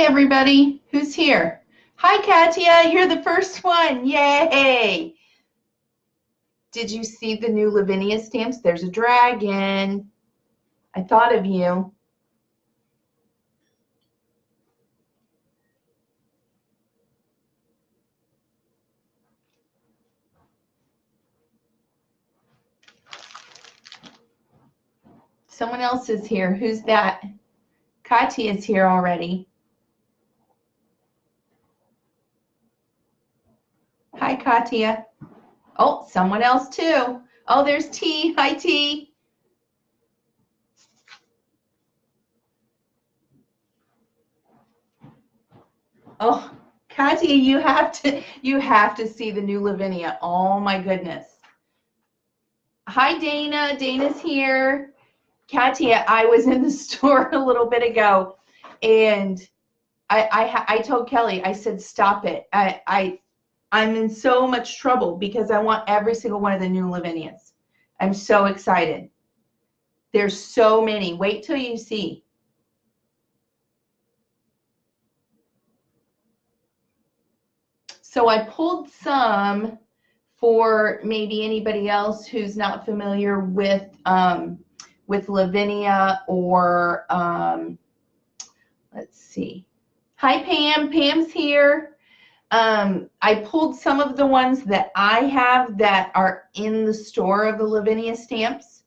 everybody. Who's here? Hi, Katia. You're the first one. Yay. Did you see the new Lavinia stamps? There's a dragon. I thought of you. Someone else is here. Who's that? Katia is here already. Hi, Katia. Oh, someone else too. Oh, there's T. Hi, T. Oh, Katia, you have to see the new Lavinia. Oh my goodness. Hi, Dana. Dana's here. Katia, I was in the store a little bit ago, and I told Kelly, I said, stop it. I'm in so much trouble because I want every single one of the new Lavinias. I'm so excited. There's so many. Wait till you see. So I pulled some for maybe anybody else who's not familiar with Lavinia or let's see. Hi, Pam. Pam's here. I pulled some of the ones that I have that are in the store of the Lavinia stamps.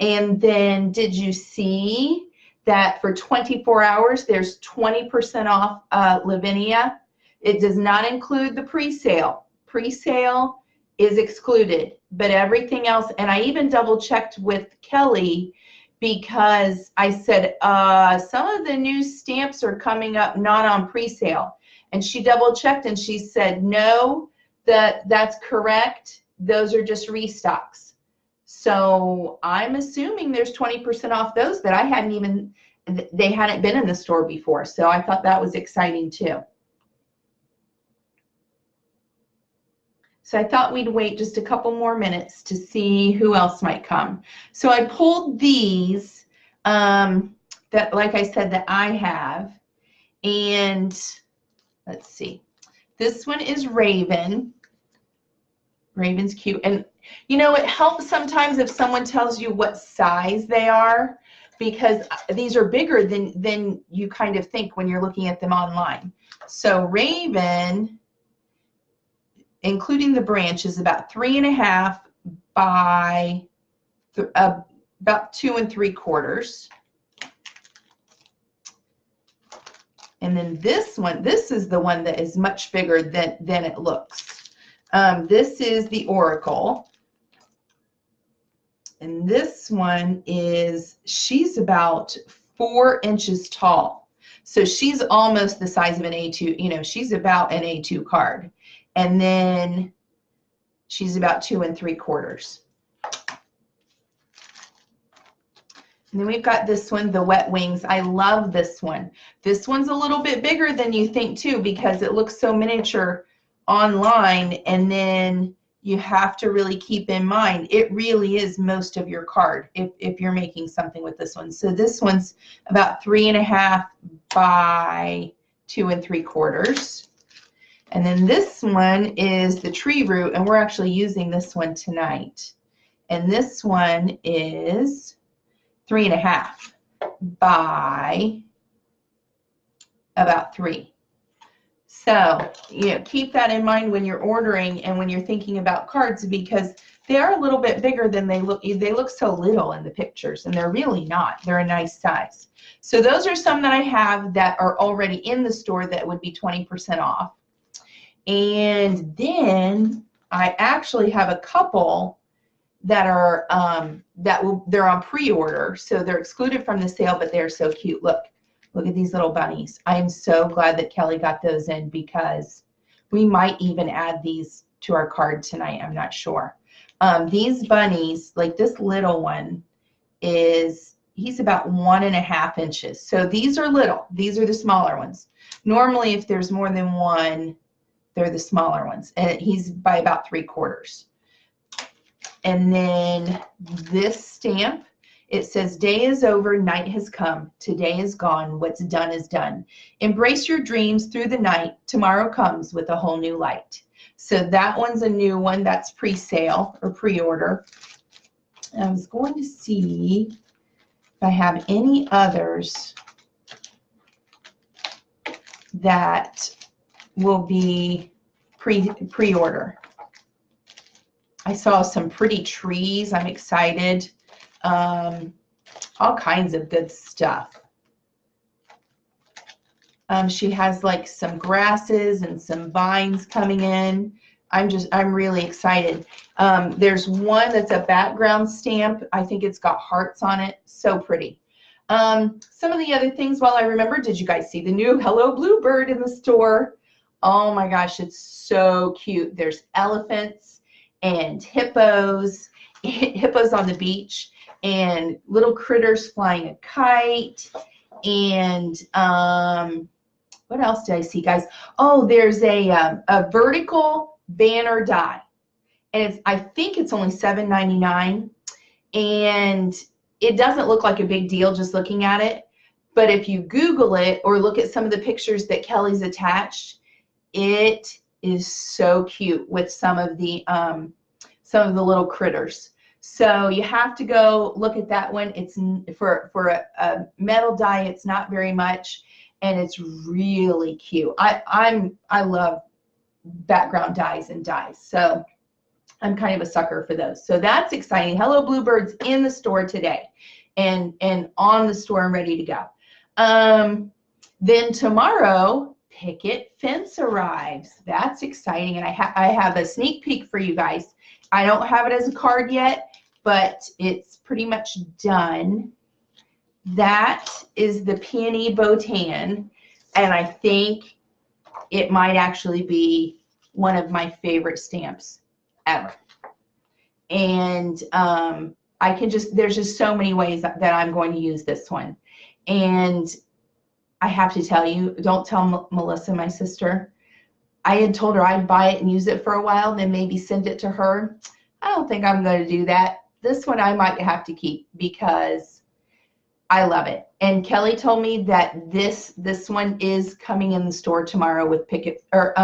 And then did you see that for 24 hours, there's 20% off Lavinia? It does not include the pre-sale. Pre-sale is excluded, but everything else, and I even double checked with Kelly because I said, some of the new stamps are coming up not on pre-sale. And she double checked and she said, no, that's correct. Those are just restocks. So I'm assuming there's 20% off those that I hadn't even, they hadn't been in the store before. So I thought that was exciting too. So I thought we'd wait just a couple more minutes to see who else might come. So I pulled these that, like I said, that I have. And let's see. This one is Raven. Raven's cute. And, you know, it helps sometimes if someone tells you what size they are, because these are bigger than you kind of think when you're looking at them online. So Raven, including the branch, is about 3.5 by about 2 3/4. And then this one, this is the one that is much bigger than it looks. This is the Oracle. And this one is, she's about 4 inches tall. So she's almost the size of an A2, you know, she's about an A2 card. And then she's about 2 3/4. And then we've got this one, the Wet Wings. I love this one. This one's a little bit bigger than you think too, because it looks so miniature online. And then you have to really keep in mind, it really is most of your card if you're making something with this one. So this one's about 3.5 by 2 3/4. And then this one is the Tree Root, and we're actually using this one tonight. And this one is 3.5 by about 3. So, you know, keep that in mind when you're ordering and when you're thinking about cards, because they are a little bit bigger than they look. They look so little in the pictures, and they're really not. They're a nice size. So those are some that I have that are already in the store that would be 20% off. And then I actually have a couple that are they're on pre-order, so they're excluded from the sale, but they're so cute. Look at these little bunnies. I am so glad that Kelly got those in, because we might even add these to our card tonight. I'm not sure. These bunnies, like this little one, he's about 1.5 inches. So these are little. These are the smaller ones. Normally, if there's more than one, they're the smaller ones, and he's by about 3/4. And then this stamp It says, day is over, night has come. Today is gone, what's done is done. Embrace your dreams through the night. Tomorrow comes with a whole new light. So that one's a new one. That's pre-sale or pre-order. I was going to see if I have any others that will be pre-order. I saw some pretty trees. I'm excited. All kinds of good stuff. She has like some grasses and some vines coming in. I'm really excited. There's one that's a background stamp. I think it's got hearts on it. So pretty. Some of the other things, while I remember, did you guys see the new Hello Bluebird in the store? Oh my gosh, it's so cute. There's elephants and hippos on the beach, and little critters flying a kite. And what else did I see, guys? Oh, there's a vertical banner die, and I think it's only $7.99, and it doesn't look like a big deal just looking at it, but if you Google it or look at some of the pictures that Kelly's attached, it is so cute with some of the little critters. So you have to go look at that one. It's for a metal die. It's not very much, and it's really cute. I love background dies and dies, so I'm kind of a sucker for those. So that's exciting. Hello Bluebird's in the store today, and on the store and ready to go. Then tomorrow, Picket fence arrives. That's exciting, and I have a sneak peek for you guys. I don't have it as a card yet, but it's pretty much done. That is the Peony Botan, and I think it might actually be one of my favorite stamps ever. And I can just, there's just so many ways that I'm going to use this one. And I have to tell you, don't tell Melissa, my sister. I had told her I'd buy it and use it for a while, then maybe send it to her. I don't think I'm going to do that. This one I might have to keep because I love it. And Kelly told me that this one is coming in the store tomorrow with Picket, or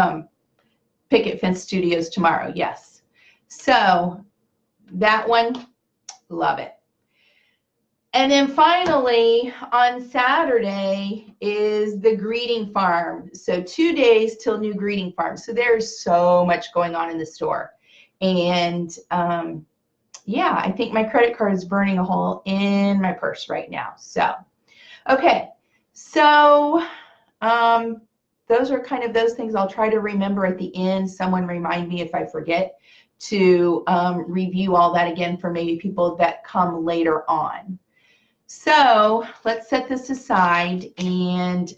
Picket Fence Studios tomorrow. Yes. So that one, love it. And then finally, on Saturday is the greeting farm. So 2 days till new greeting farm. So there's so much going on in the store. And yeah, I think my credit card is burning a hole in my purse right now. So, okay. So those are kind of those things I'll try to remember at the end. Someone remind me if I forget to review all that again for maybe people that come later on. So let's set this aside and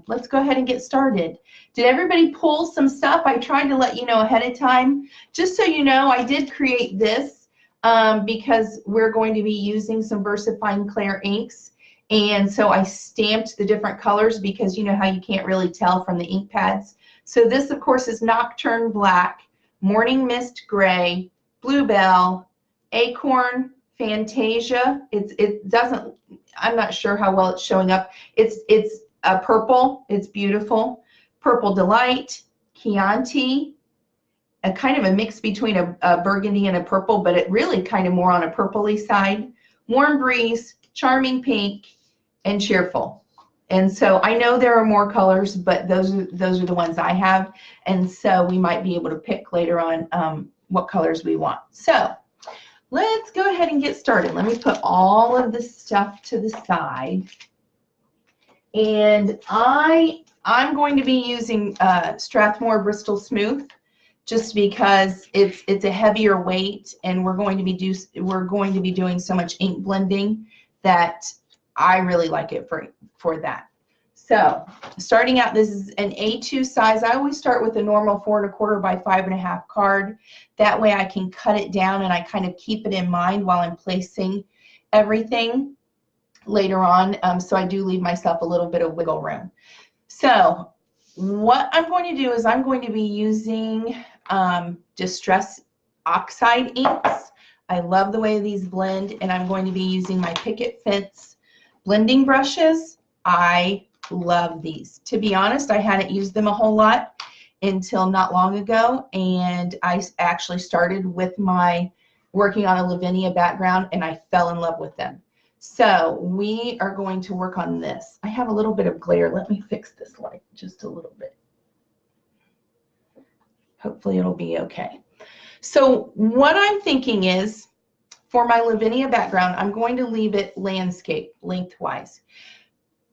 let's go ahead and get started. Did everybody pull some stuff? I tried to let you know ahead of time. Just so you know, I did create this because we're going to be using some Versafine Clair inks. And so I stamped the different colors because you know how you can't really tell from the ink pads. So this, of course, is Nocturn Black, Morning Mist Gray, Bluebell, Acorn, Fantasia. It doesn't, I'm not sure how well it's showing up. It's a purple. It's beautiful. Purple Delight, Chianti, a kind of a mix between a burgundy and a purple, but it really kind of more on a purpley side. Warm Breeze, Charming Pink, and Cheerful. And so I know there are more colors, but those are the ones I have. And so we might be able to pick later on what colors we want. So let's go ahead and get started. Let me put all of this stuff to the side. And I'm going to be using Strathmore Bristol Smooth just because it's a heavier weight, and we're going to be doing so much ink blending that I really like it for that. So starting out, this is an A2 size. I always start with a normal 4 1/4 by 5 1/2 card. That way I can cut it down and I kind of keep it in mind while I'm placing everything later on. So I do leave myself a little bit of wiggle room. So what I'm going to do is I'm going to be using Distress Oxide inks. I love the way these blend, and I'm going to be using my Picket Fence blending brushes. I love these. To be honest, I hadn't used them a whole lot until not long ago, and I actually started with my working on a Lavinia background, and I fell in love with them. So we are going to work on this. I have a little bit of glare. Let me fix this light just a little bit. Hopefully it'll be okay. So what I'm thinking is, for my Lavinia background, I'm going to leave it landscape lengthwise.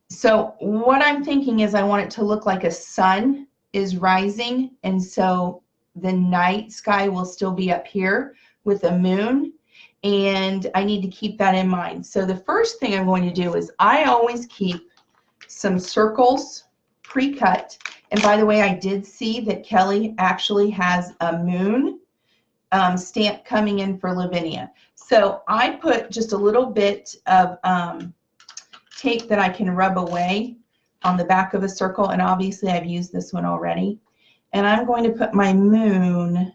So what I'm thinking is I want it to look like a sun is rising, and so the night sky will still be up here with a moon, and I need to keep that in mind. So the first thing I'm going to do is I always keep some circles pre-cut. And by the way, I did see that Kelly actually has a moon stamp coming in for Lavinia. So I put just a little bit of tape that I can rub away on the back of a circle, and obviously I've used this one already. And I'm going to put my moon,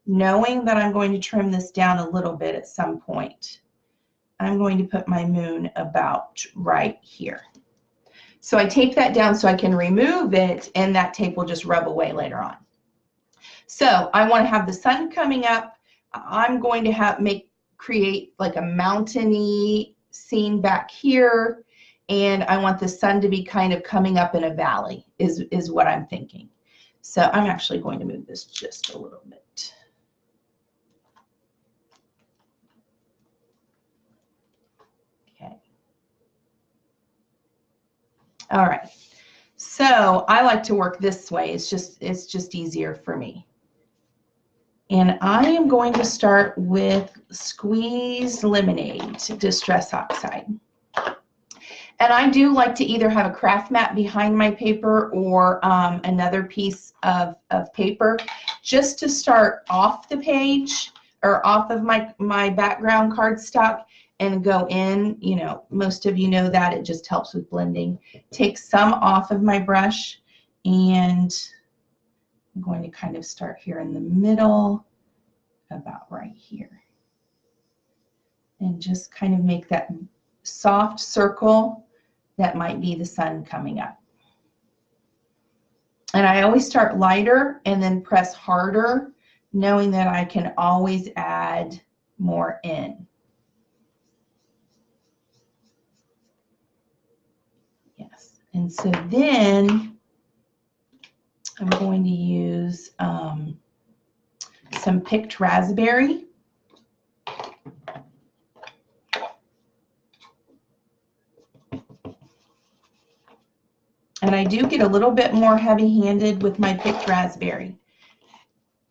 knowing that I'm going to trim this down a little bit at some point. I'm going to put my moon about right here. So I tape that down so I can remove it, and that tape will just rub away later on. So I want to have the sun coming up. I'm going to create like a mountainy scene back here, and I want the sun to be kind of coming up in a valley is what I'm thinking. So I'm actually going to move this just a little bit. Okay. All right. So I like to work this way. It's just easier for me. And I am going to start with Sqeezed Lemonaid Distress Oxide. And I do like to either have a craft mat behind my paper or another piece of paper just to start off the page or off of my background cardstock and go in. You know, most of you know that. It just helps with blending. Take some off of my brush, and I'm going to kind of start here in the middle, about right here. And just kind of make that soft circle that might be the sun coming up. And I always start lighter and then press harder, knowing that I can always add more in. Yes, and so then I'm going to use some picked raspberry. And I do get a little bit more heavy-handed with my picked raspberry.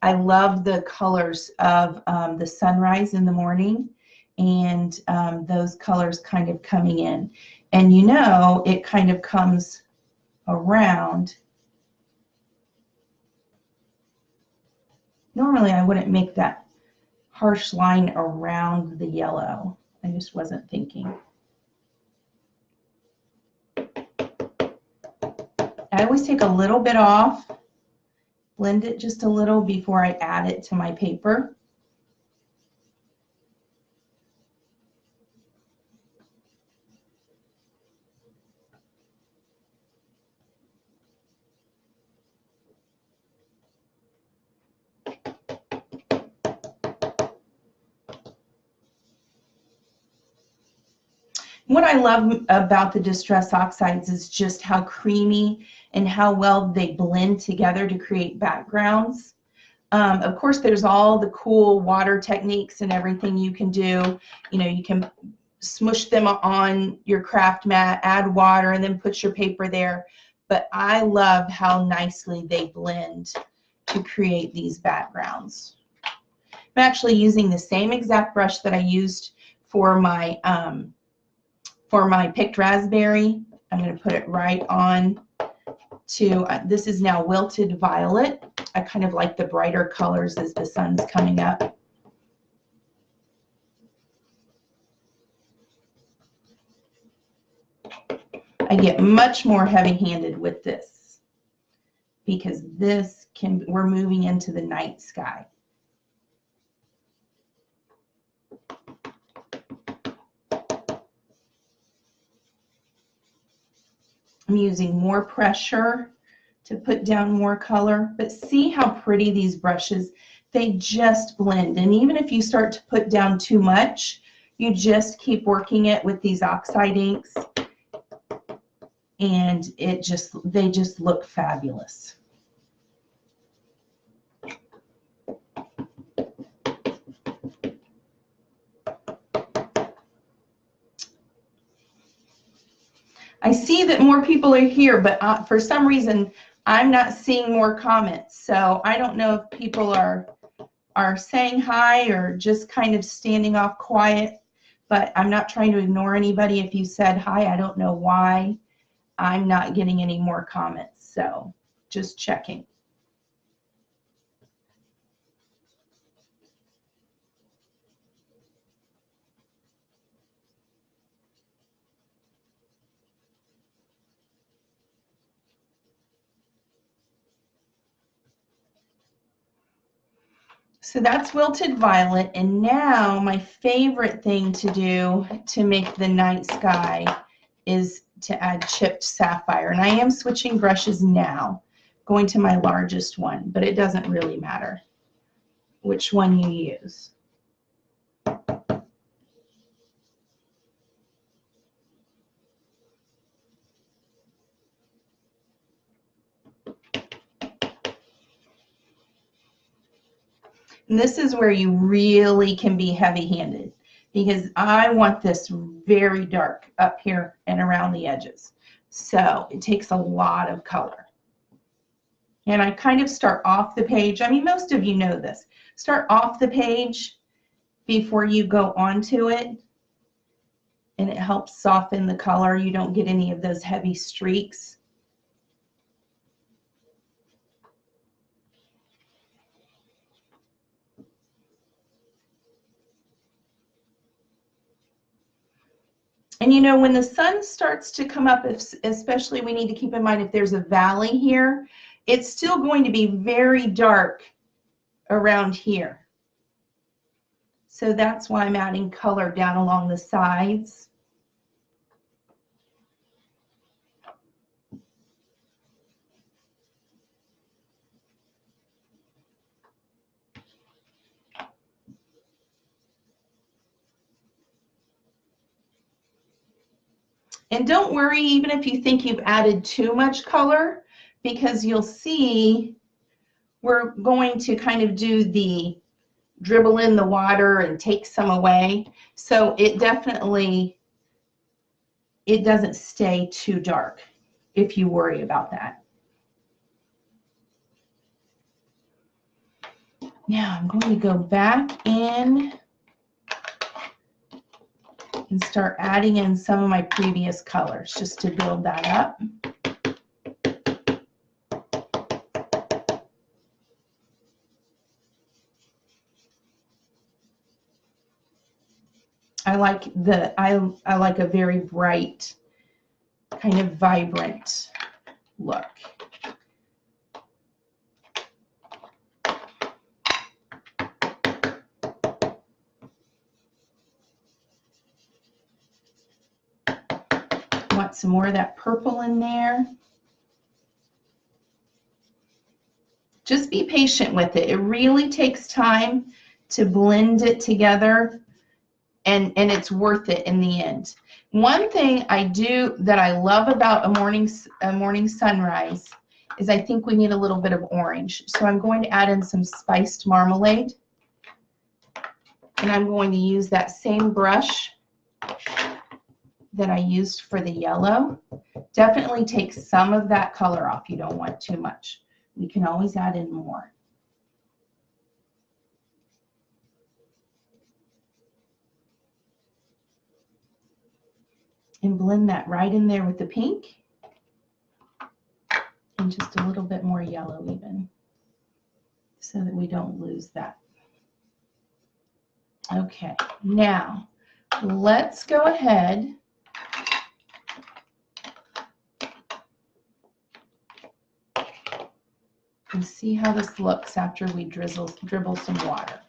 I love the colors of the sunrise in the morning, and those colors kind of coming in. And you know, it kind of comes around. Normally I wouldn't make that harsh line around the yellow. I just wasn't thinking. I always take a little bit off, blend it just a little before I add it to my paper. What I love about the Distress Oxides is just how creamy and how well they blend together to create backgrounds. Of course, there's all the cool water techniques and everything you can do. You know, you can smush them on your craft mat, add water, and then put your paper there. But I love how nicely they blend to create these backgrounds. I'm actually using the same exact brush that I used for my picked raspberry. I'm going to put it right on to, this is now Wilted Violet. I kind of like the brighter colors as the sun's coming up. I get much more heavy-handed with this because we're moving into the night sky. I'm using more pressure to put down more color, but see how pretty these brushes, they just blend. And even if you start to put down too much, you just keep working it with these Oxide inks, and they just look fabulous. I see that more people are here, but for some reason, I'm not seeing more comments. So I don't know if people are saying hi or just kind of standing off quiet, but I'm not trying to ignore anybody. If you said hi, I don't know why I'm not getting any more comments. So just checking. So that's Wilted Violet, and now my favorite thing to do to make the night sky is to add chipped Saffire. And I am switching brushes now, going to my largest one, but it doesn't really matter which one you use. And this is where you really can be heavy-handed, because I want this very dark up here and around the edges. So it takes a lot of color. And I kind of start off the page. I mean, most of you know this. Start off the page before you go onto it, and it helps soften the color. You don't get any of those heavy streaks. And you know, when the sun starts to come up, especially we need to keep in mind if there's a valley here, it's still going to be very dark around here. So that's why I'm adding color down along the sides. And don't worry even if you think you've added too much color, because you'll see we're going to kind of do the dribble in the water and take some away. So it definitely, it doesn't stay too dark if you worry about that. Now I'm going to go back in and start adding in some of my previous colors just to build that up. I like a very bright, kind of vibrant look. Want some more of that purple in there. Just be patient with it. It really takes time to blend it together, and it's worth it in the end. One thing I do that I love about a morning sunrise is I think we need a little bit of orange. So I'm going to add in some spiced marmalade, and I'm going to use that same brush that I used for the yellow. Definitely take some of that color off. You don't want too much. We can always add in more. And blend that right in there with the pink. And just a little bit more yellow even, so that we don't lose that. Okay, now let's go ahead and see how this looks after we dribble some water.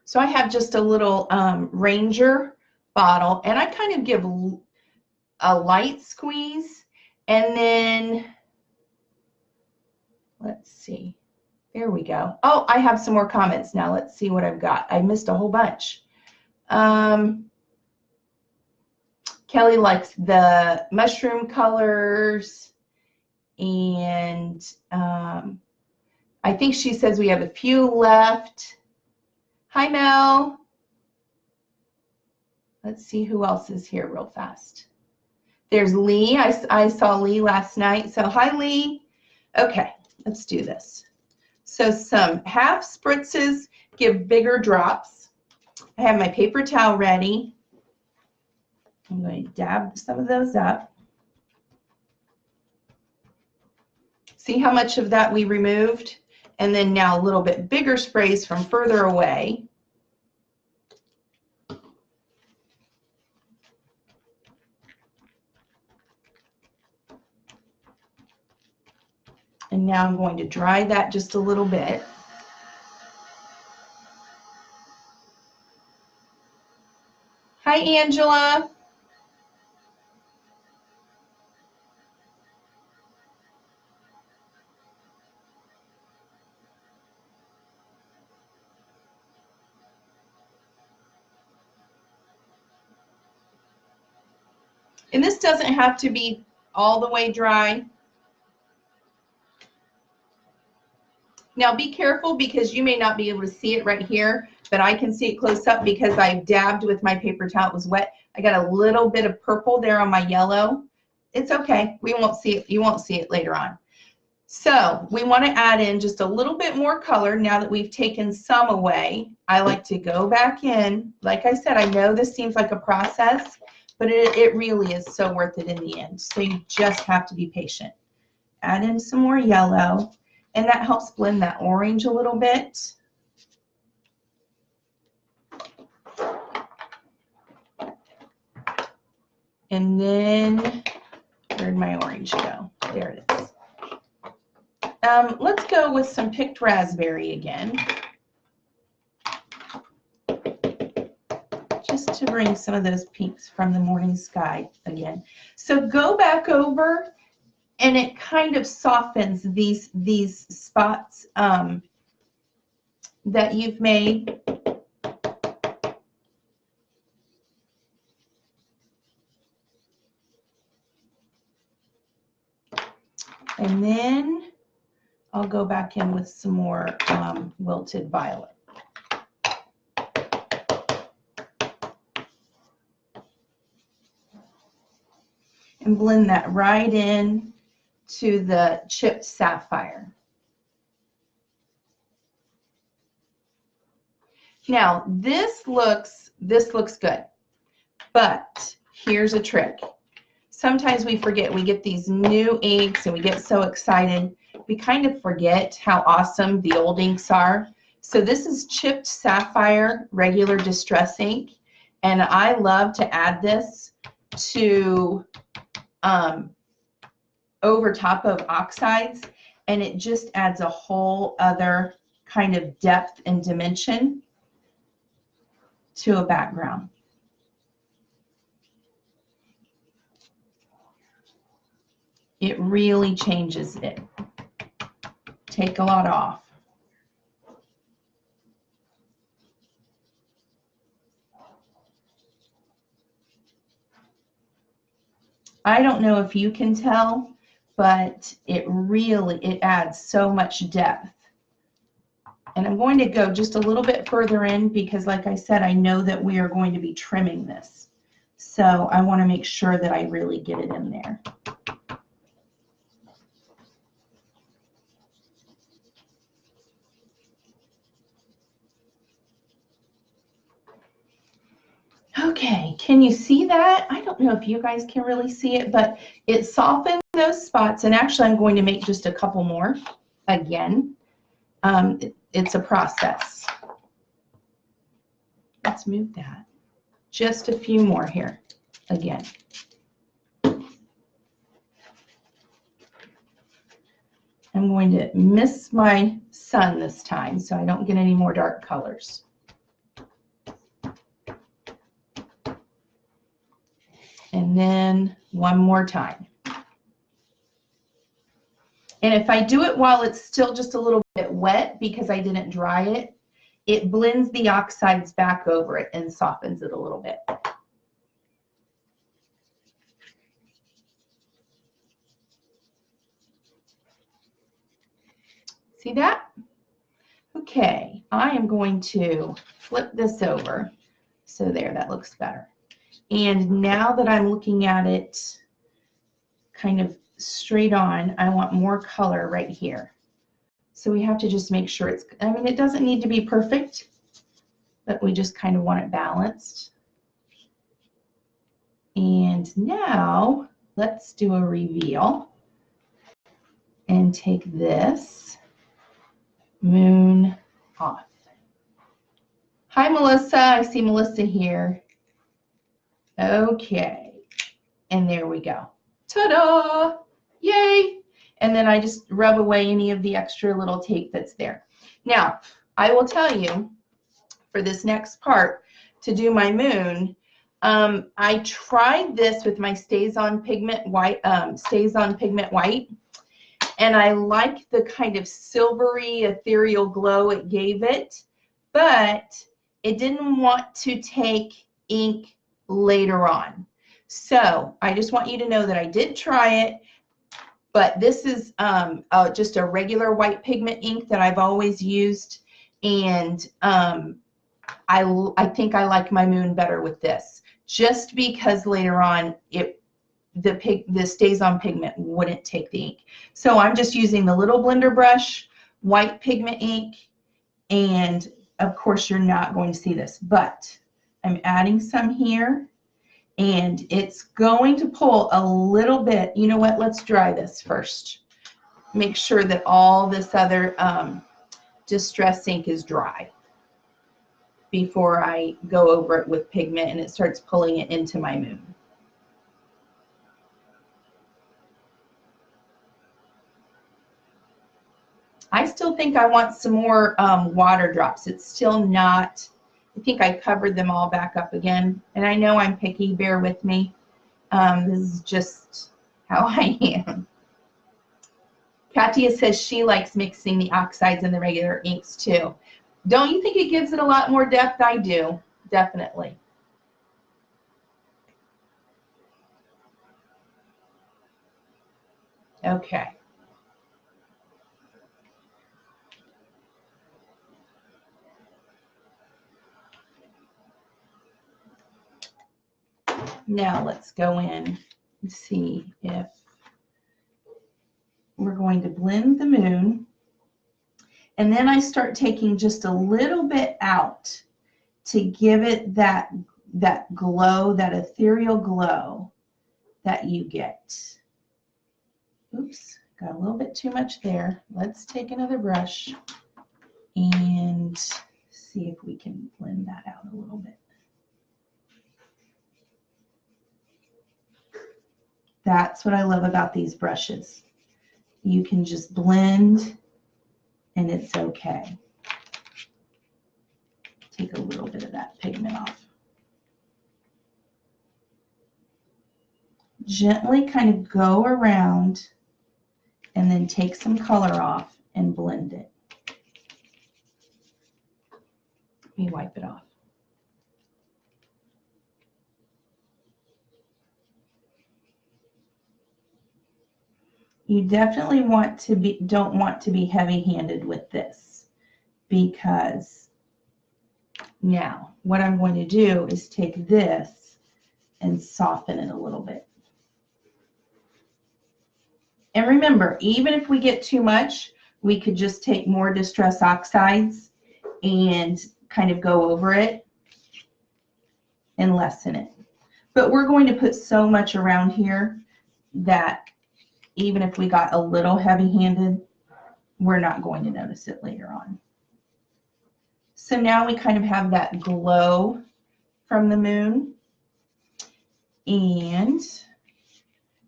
So I have just a little Ranger bottle, and I kind of give a light squeeze, and then let's see. There we go. Oh, I have some more comments now. Let's see what I've got. I missed a whole bunch. Kelly likes the mushroom colors, and I think she says we have a few left. Hi, Mel. Let's see who else is here real fast. There's Lee. I saw Lee last night. So hi, Lee. Okay, let's do this. So some half spritzes give bigger drops. I have my paper towel ready. I'm going to dab some of those up. See how much of that we removed? And then now a little bit bigger sprays from further away. And now I'm going to dry that just a little bit. Hi, Angela. And this doesn't have to be all the way dry. Now be careful because you may not be able to see it right here, but I can see it close up because I dabbed with my paper towel. It was wet. I got a little bit of purple there on my yellow. It's okay. We won't see it. You won't see it later on. So we want to add in just a little bit more color now that we've taken some away. I like to go back in. Like I said, I know this seems like a process, but it really is so worth it in the end. So you just have to be patient. Add in some more yellow, and that helps blend that orange a little bit. And then, where'd my orange go? There it is. Let's go with some picked raspberry again. Just to bring some of those pinks from the morning sky again. So go back over, and it kind of softens these spots that you've made. And then I'll go back in with some more wilted violet. And blend that right in to the chipped sapphire. Now this looks good, but here's a trick. Sometimes we forget, we get these new inks and we get so excited, we kind of forget how awesome the old inks are. So this is chipped sapphire, regular distress ink, and I love to add this to over top of oxides, and it just adds a whole other kind of depth and dimension to a background. It really changes it. Take a lot off. I don't know if you can tell, but it adds so much depth. And I'm going to go just a little bit further in because, like I said, I know that we are going to be trimming this. So I want to make sure that I really get it in there. Okay, can you see that? I don't know if you guys can really see it, but it softened those spots. And actually, I'm going to make just a couple more again. It's a process. Let's move that. Just a few more here again. I'm going to miss my sun this time so I don't get any more dark colors. And then one more time. And if I do it while it's still just a little bit wet because I didn't dry it, it blends the oxides back over it and softens it a little bit. See that? Okay, I am going to flip this over. So there, that looks better. And now that I'm looking at it kind of straight on, I want more color right here. So we have to just make sure it's, I mean, it doesn't need to be perfect, but we just kind of want it balanced. And now let's do a reveal and take this moon off. Hi, Melissa. I see Melissa here. Okay. And there we go. Ta-da! Yay! And then I just rub away any of the extra little tape that's there. Now, I will tell you, for this next part, to do my moon, I tried this with my Stays On Pigment White, and I like the kind of silvery, ethereal glow it gave it, but it didn't want to take ink later on. So I just want you to know that I did try it, but this is just a regular white pigment ink that I've always used, and I think I like my moon better with this, just because later on the Stays On Pigment wouldn't take the ink. So I'm just using the little blender brush, white pigment ink, and of course you're not going to see this, but I'm adding some here, and it's going to pull a little bit. You know what? Let's dry this first. Make sure that all this other distress ink is dry before I go over it with pigment and it starts pulling it into my moon. I still think I want some more water drops. It's still not, I think I covered them all back up again. And I know I'm picky, bear with me. This is just how I am. Katia says she likes mixing the oxides and the regular inks too. Don't you think it gives it a lot more depth? I do, definitely. Okay. Now let's go in and see if we're going to blend the moon. And then I start taking just a little bit out to give it that glow, that ethereal glow that you get. Oops, got a little bit too much there. Let's take another brush and see if we can blend that out a little bit. That's what I love about these brushes. You can just blend and it's okay. Take a little bit of that pigment off. Gently kind of go around and then take some color off and blend it. Let me wipe it off. You definitely don't want to be heavy-handed with this, because now what I'm going to do is take this and soften it a little bit. And remember, even if we get too much, we could just take more Distress Oxides and kind of go over it and lessen it. But we're going to put so much around here that even if we got a little heavy-handed, we're not going to notice it later on. So now we kind of have that glow from the moon, and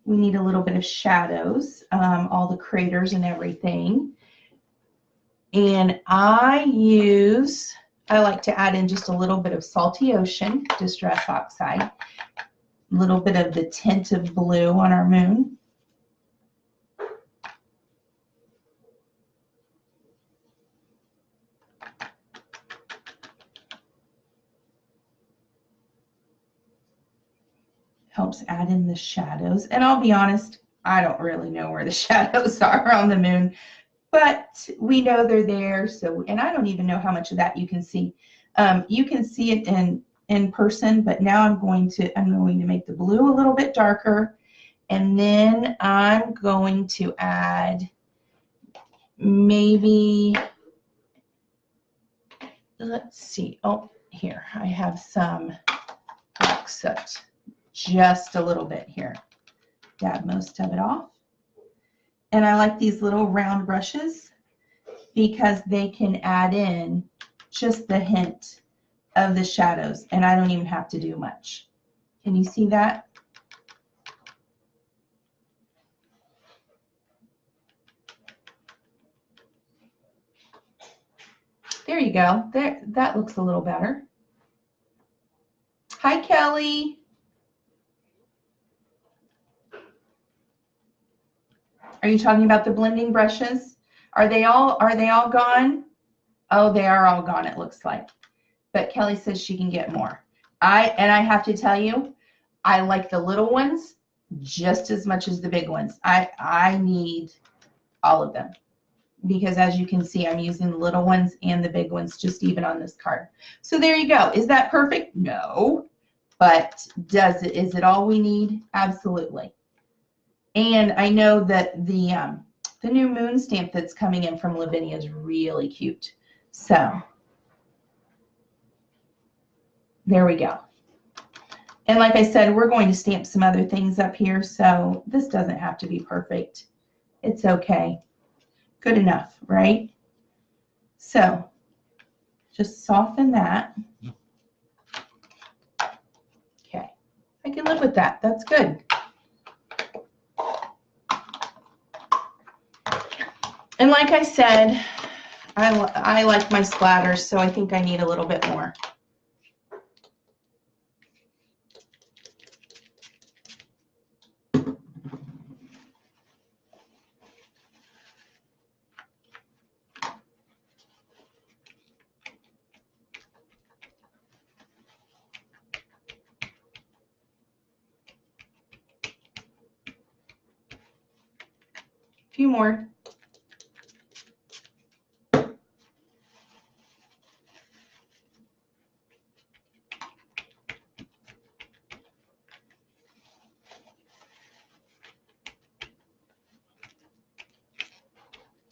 we need a little bit of shadows, all the craters and everything. And I like to add in just a little bit of Salty Ocean Distress Oxide. little bit of the tint of blue on our moon. Helps add in the shadows. And I'll be honest, I don't really know where the shadows are on the moon, but we know they're there. So, and I don't even know how much of that you can see. You can see it in person, but now I'm going to make the blue a little bit darker, and then I'm going to add maybe, let's see, oh, here, I have some black soot. Just a little bit here. Dab most of it off. And I like these little round brushes because they can add in just the hint of the shadows, and I don't even have to do much. Can you see that? There you go. There, that looks a little better. Hi, Kelly. Are you talking about the blending brushes? Are they all gone? Oh, they are all gone, it looks like. But Kelly says she can get more. I have to tell you, I like the little ones just as much as the big ones. I need all of them because, as you can see, I'm using the little ones and the big ones just even on this card. So there you go. Is that perfect? No. But is it all we need? Absolutely. And I know that the new moon stamp that's coming in from Lavinia is really cute. So there we go. And like I said, we're going to stamp some other things up here, so this doesn't have to be perfect. It's okay. Good enough, right? So just soften that. Okay. I can live with that. That's good. And like I said, I like my splatters, so I think I need a little bit more. A few more.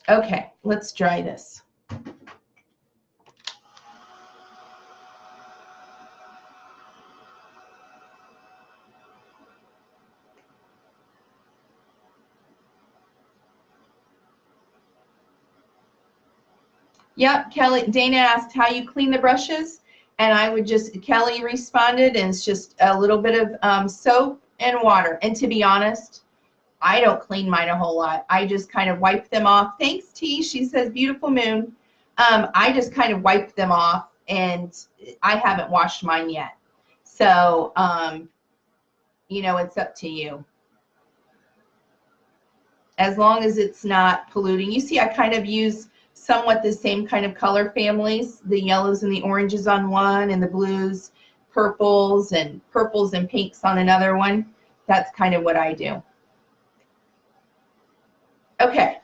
Okay, let's dry this. Yep, Kelly, Dana asked how you clean the brushes, and I would just, Kelly responded, and it's just a little bit of soap and water. And to be honest, I don't clean mine a whole lot. I just kind of wipe them off. Thanks, T. She says, beautiful moon. I just kind of wipe them off, and I haven't washed mine yet. So, you know, it's up to you. As long as it's not polluting. You see, I kind of use somewhat the same kind of color families, the yellows and the oranges on one, and the blues, purples and pinks on another one. That's kind of what I do. Okay,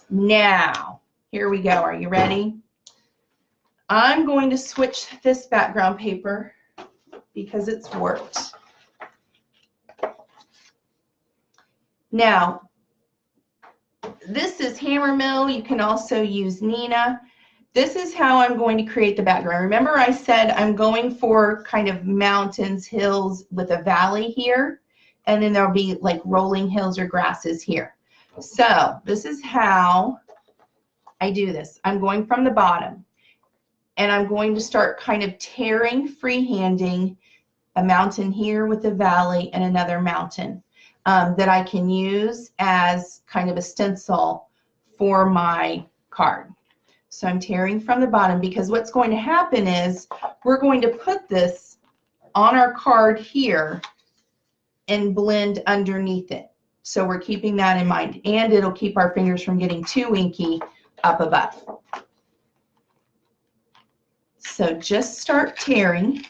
now, here we go. Are you ready? I'm going to switch this background paper because it's worked. Now, this is Hammer Mill. You can also use Nina. This is how I'm going to create the background. Remember I said I'm going for kind of mountains, hills with a valley here, and then there'll be like rolling hills or grasses here. So this is how I do this. I'm going from the bottom, and I'm going to start kind of tearing, freehanding a mountain here with a valley and another mountain. That I can use as kind of a stencil for my card. So I'm tearing from the bottom because what's going to happen is we're going to put this on our card here and blend underneath it. So we're keeping that in mind, and it'll keep our fingers from getting too inky up above. So just start tearing.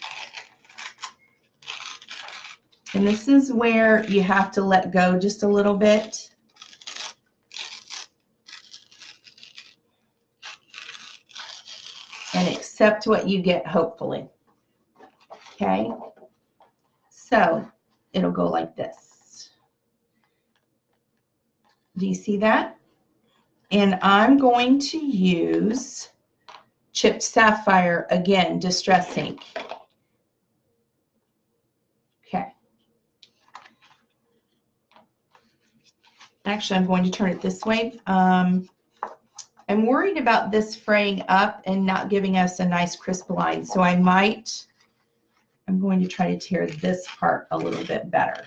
And this is where you have to let go just a little bit. And accept what you get, hopefully. Okay? So it'll go like this. Do you see that? And I'm going to use chipped sapphire again, Distress Ink. Okay. Actually, I'm going to turn it this way. I'm worried about this fraying up and not giving us a nice crisp line. So I'm going to try to tear this part a little bit better.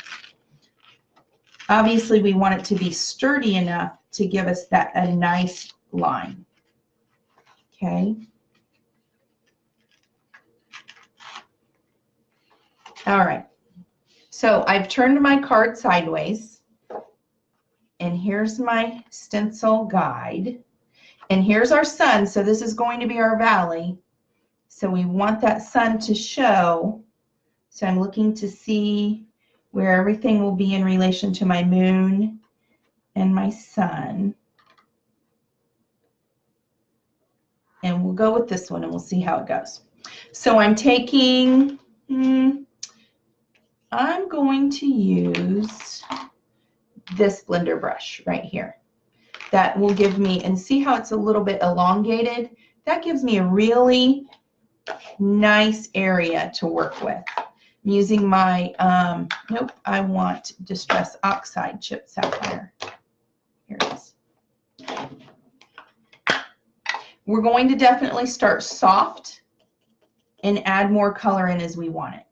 Obviously, we want it to be sturdy enough to give us a nice line. Okay. All right. So I've turned my card sideways. And here's my stencil guide. And here's our sun. So this is going to be our valley. So we want that sun to show. So I'm looking to see where everything will be in relation to my moon and my sun. And we'll go with this one and we'll see how it goes. So I'm taking, I'm going to use this blender brush right here. That will give me, and see how it's a little bit elongated? That gives me a really nice area to work with. I'm using my, nope, I want Distress Oxide Chipped Sapphire. Here it is. We're going to definitely start soft and add more color in as we want it.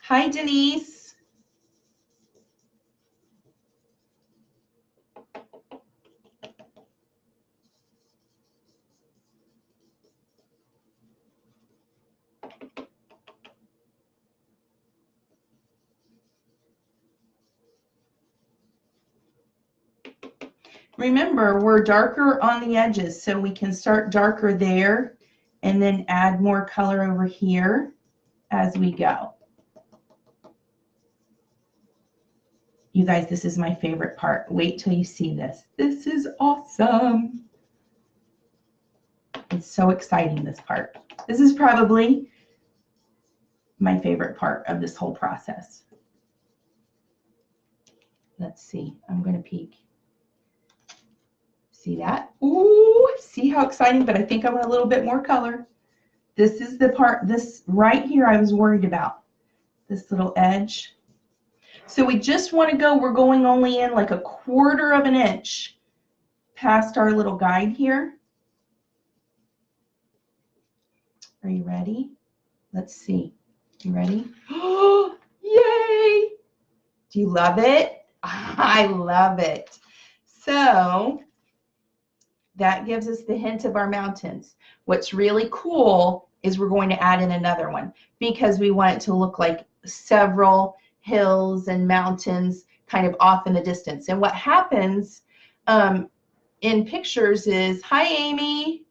Hi, Denise. Remember, we're darker on the edges, so we can start darker there and then add more color over here as we go. You guys, this is my favorite part. Wait till you see this. This is awesome. It's so exciting, this part. This is probably my favorite part of this whole process. Let's see. I'm going to peek. See that? Ooh, see how exciting, but I think I want a little bit more color. This is the part, this right here I was worried about. This little edge. So we just want to go, we're going only in like 1/4 of an inch past our little guide here. Are you ready? Let's see. You ready? Oh, yay! Do you love it? I love it. So that gives us the hint of our mountains. What's really cool is we're going to add in another one because we want it to look like several hills and mountains kind of off in the distance. And what happens in pictures is, hi, Amy.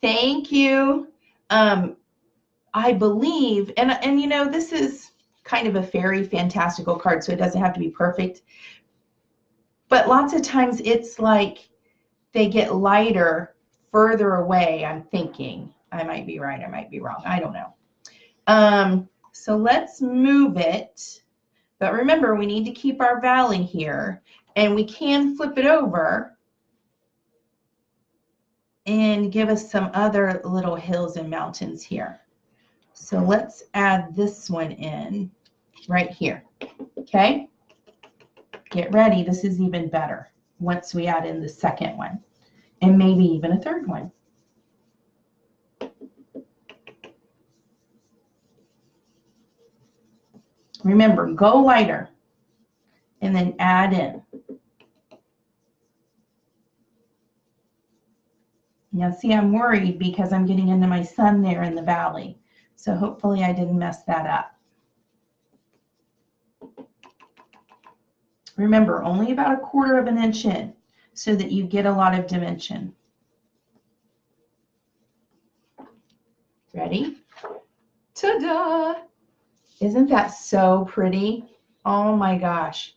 Thank you. I believe, and you know, this is kind of a fairy fantastical card, so it doesn't have to be perfect. But lots of times it's like they get lighter further away, I'm thinking. I might be right, I might be wrong, I don't know. So let's move it. But remember, we need to keep our valley here, and we can flip it over and give us some other little hills and mountains here. So let's add this one in right here, okay? Get ready, this is even better once we add in the second one, and maybe even a third one. Remember, go lighter and then add in. Now see, I'm worried because I'm getting into my sun there in the valley. So hopefully I didn't mess that up. Remember, only about 1/4 of an inch in so that you get a lot of dimension. Ready? Ta-da! Isn't that so pretty? Oh my gosh.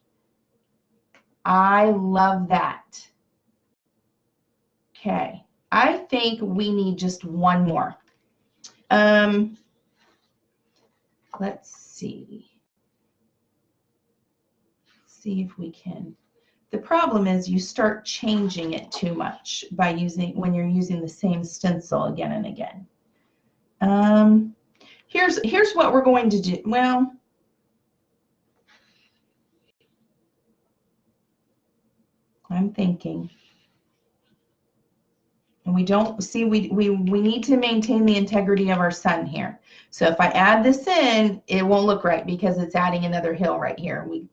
I love that. Okay, I think we need just one more. Let's see. See if we can. The problem is you start changing it too much by when you're using the same stencil again and again. Here's what we're going to do. Well, I'm thinking. And we don't see, we need to maintain the integrity of our sun here. So if I add this in, it won't look right because it's adding another hill right here. We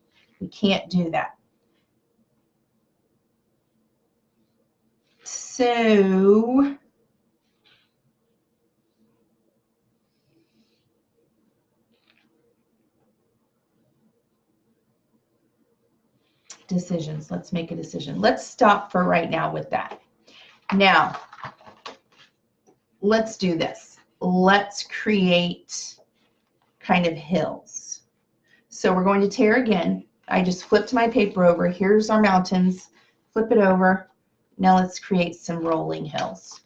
can't do that. So decisions, let's make a decision. Let's stop for right now with that. Now, let's do this. Let's create kind of hills. So we're going to tear again. I just flipped my paper over. Here's our mountains. Flip it over. Now let's create some rolling hills.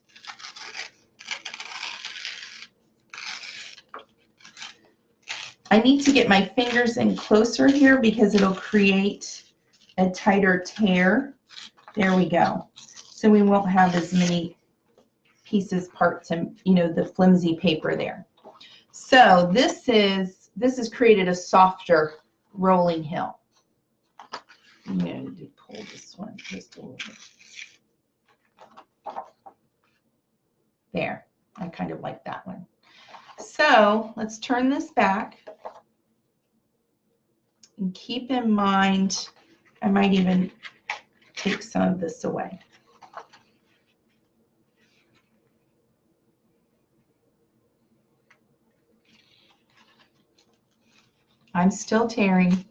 I need to get my fingers in closer here because it'll create a tighter tear. There we go. So we won't have as many pieces, parts, and the flimsy paper there. So this has created a softer rolling hill. I'm going to pull this one just a little bit. There, I kind of like that one. So let's turn this back. And keep in mind, I might even take some of this away. I'm still tearing.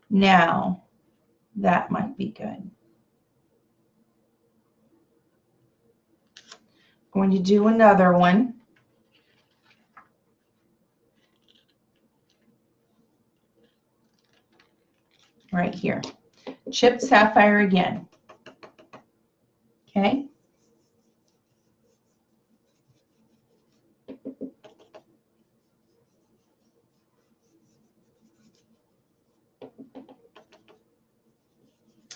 Now, that might be good. Going to do another one. Right here. Chipped sapphire again. Okay.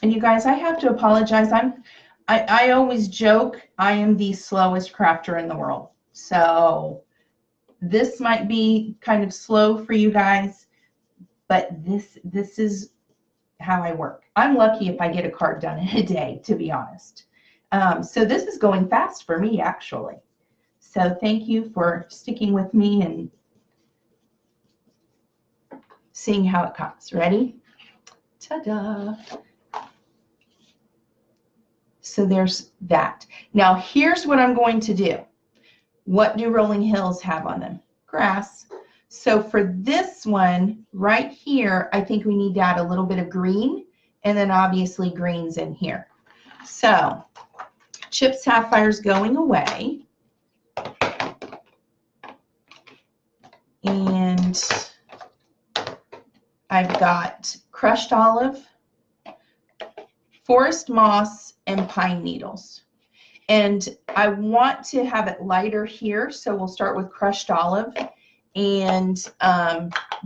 And you guys, I have to apologize. I always joke I am the slowest crafter in the world. So this might be kind of slow for you guys, but this is how I work. I'm lucky if I get a card done in a day, to be honest. So this is going fast for me, actually. So thank you for sticking with me and seeing how it comes. Ready? Ta-da! So there's that. Now here's what I'm going to do. What do rolling hills have on them? Grass. So for this one right here, I think we need to add a little bit of green, and then obviously green's in here. So chipped sapphire's going away. And I've got crushed olive, forest moss, and pine needles. And I want to have it lighter here, so we'll start with crushed olive. And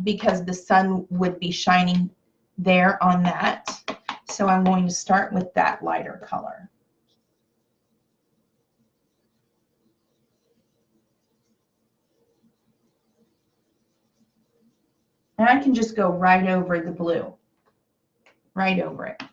because the sun would be shining there on that. So I'm going to start with that lighter color. And I can just go right over the blue, right over it.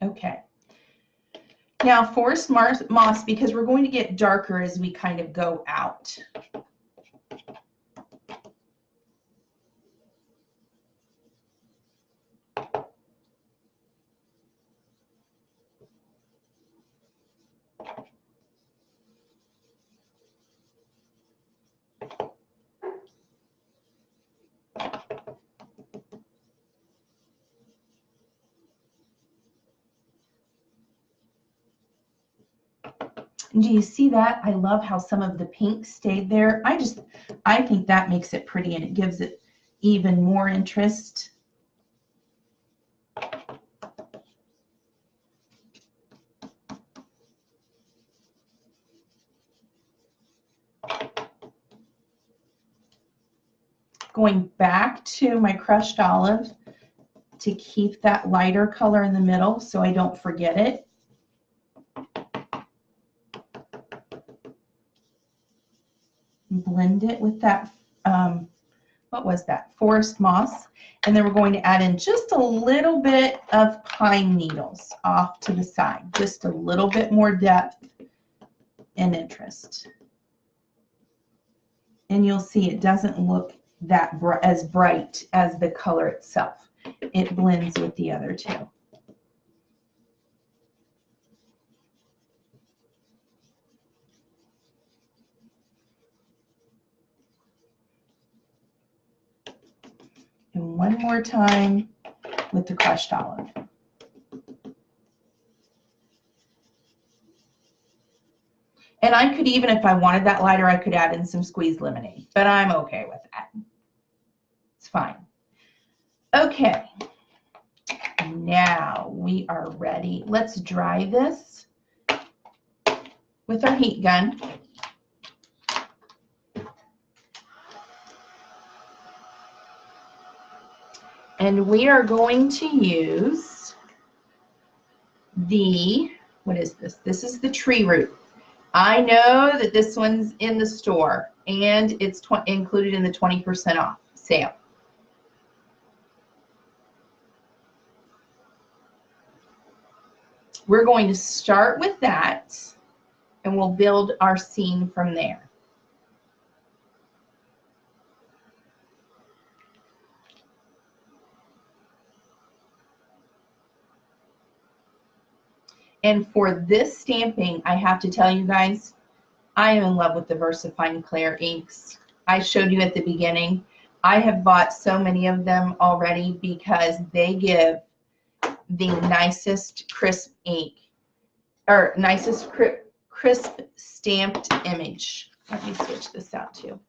Okay. Now forest moss, because we're going to get darker as we kind of go out. Do you see that? I love how some of the pink stayed there. I think that makes it pretty and it gives it even more interest. Going back to my crushed olive to keep that lighter color in the middle so I don't forget it. Blend it with that, what was that? Forest moss. And then we're going to add in just a little bit of pine needles off to the side. Just a little bit more depth and interest. And you'll see it doesn't look that as bright as the color itself. It blends with the other two. And one more time with the crushed olive. And I could even, if I wanted that lighter, I could add in some squeezed lemonade, but I'm okay with that. It's fine. Okay, now we are ready. Let's dry this with our heat gun. And we are going to use the, what is this? This is the tree root. I know that this one's in the store and it's included in the 20% off sale. We're going to start with that and we'll build our scene from there. And for this stamping, I have to tell you guys, I am in love with the Versafine Clair inks. I showed you at the beginning. I have bought so many of them already because they give the nicest crisp ink, or nicest crisp stamped image. Let me switch this out too.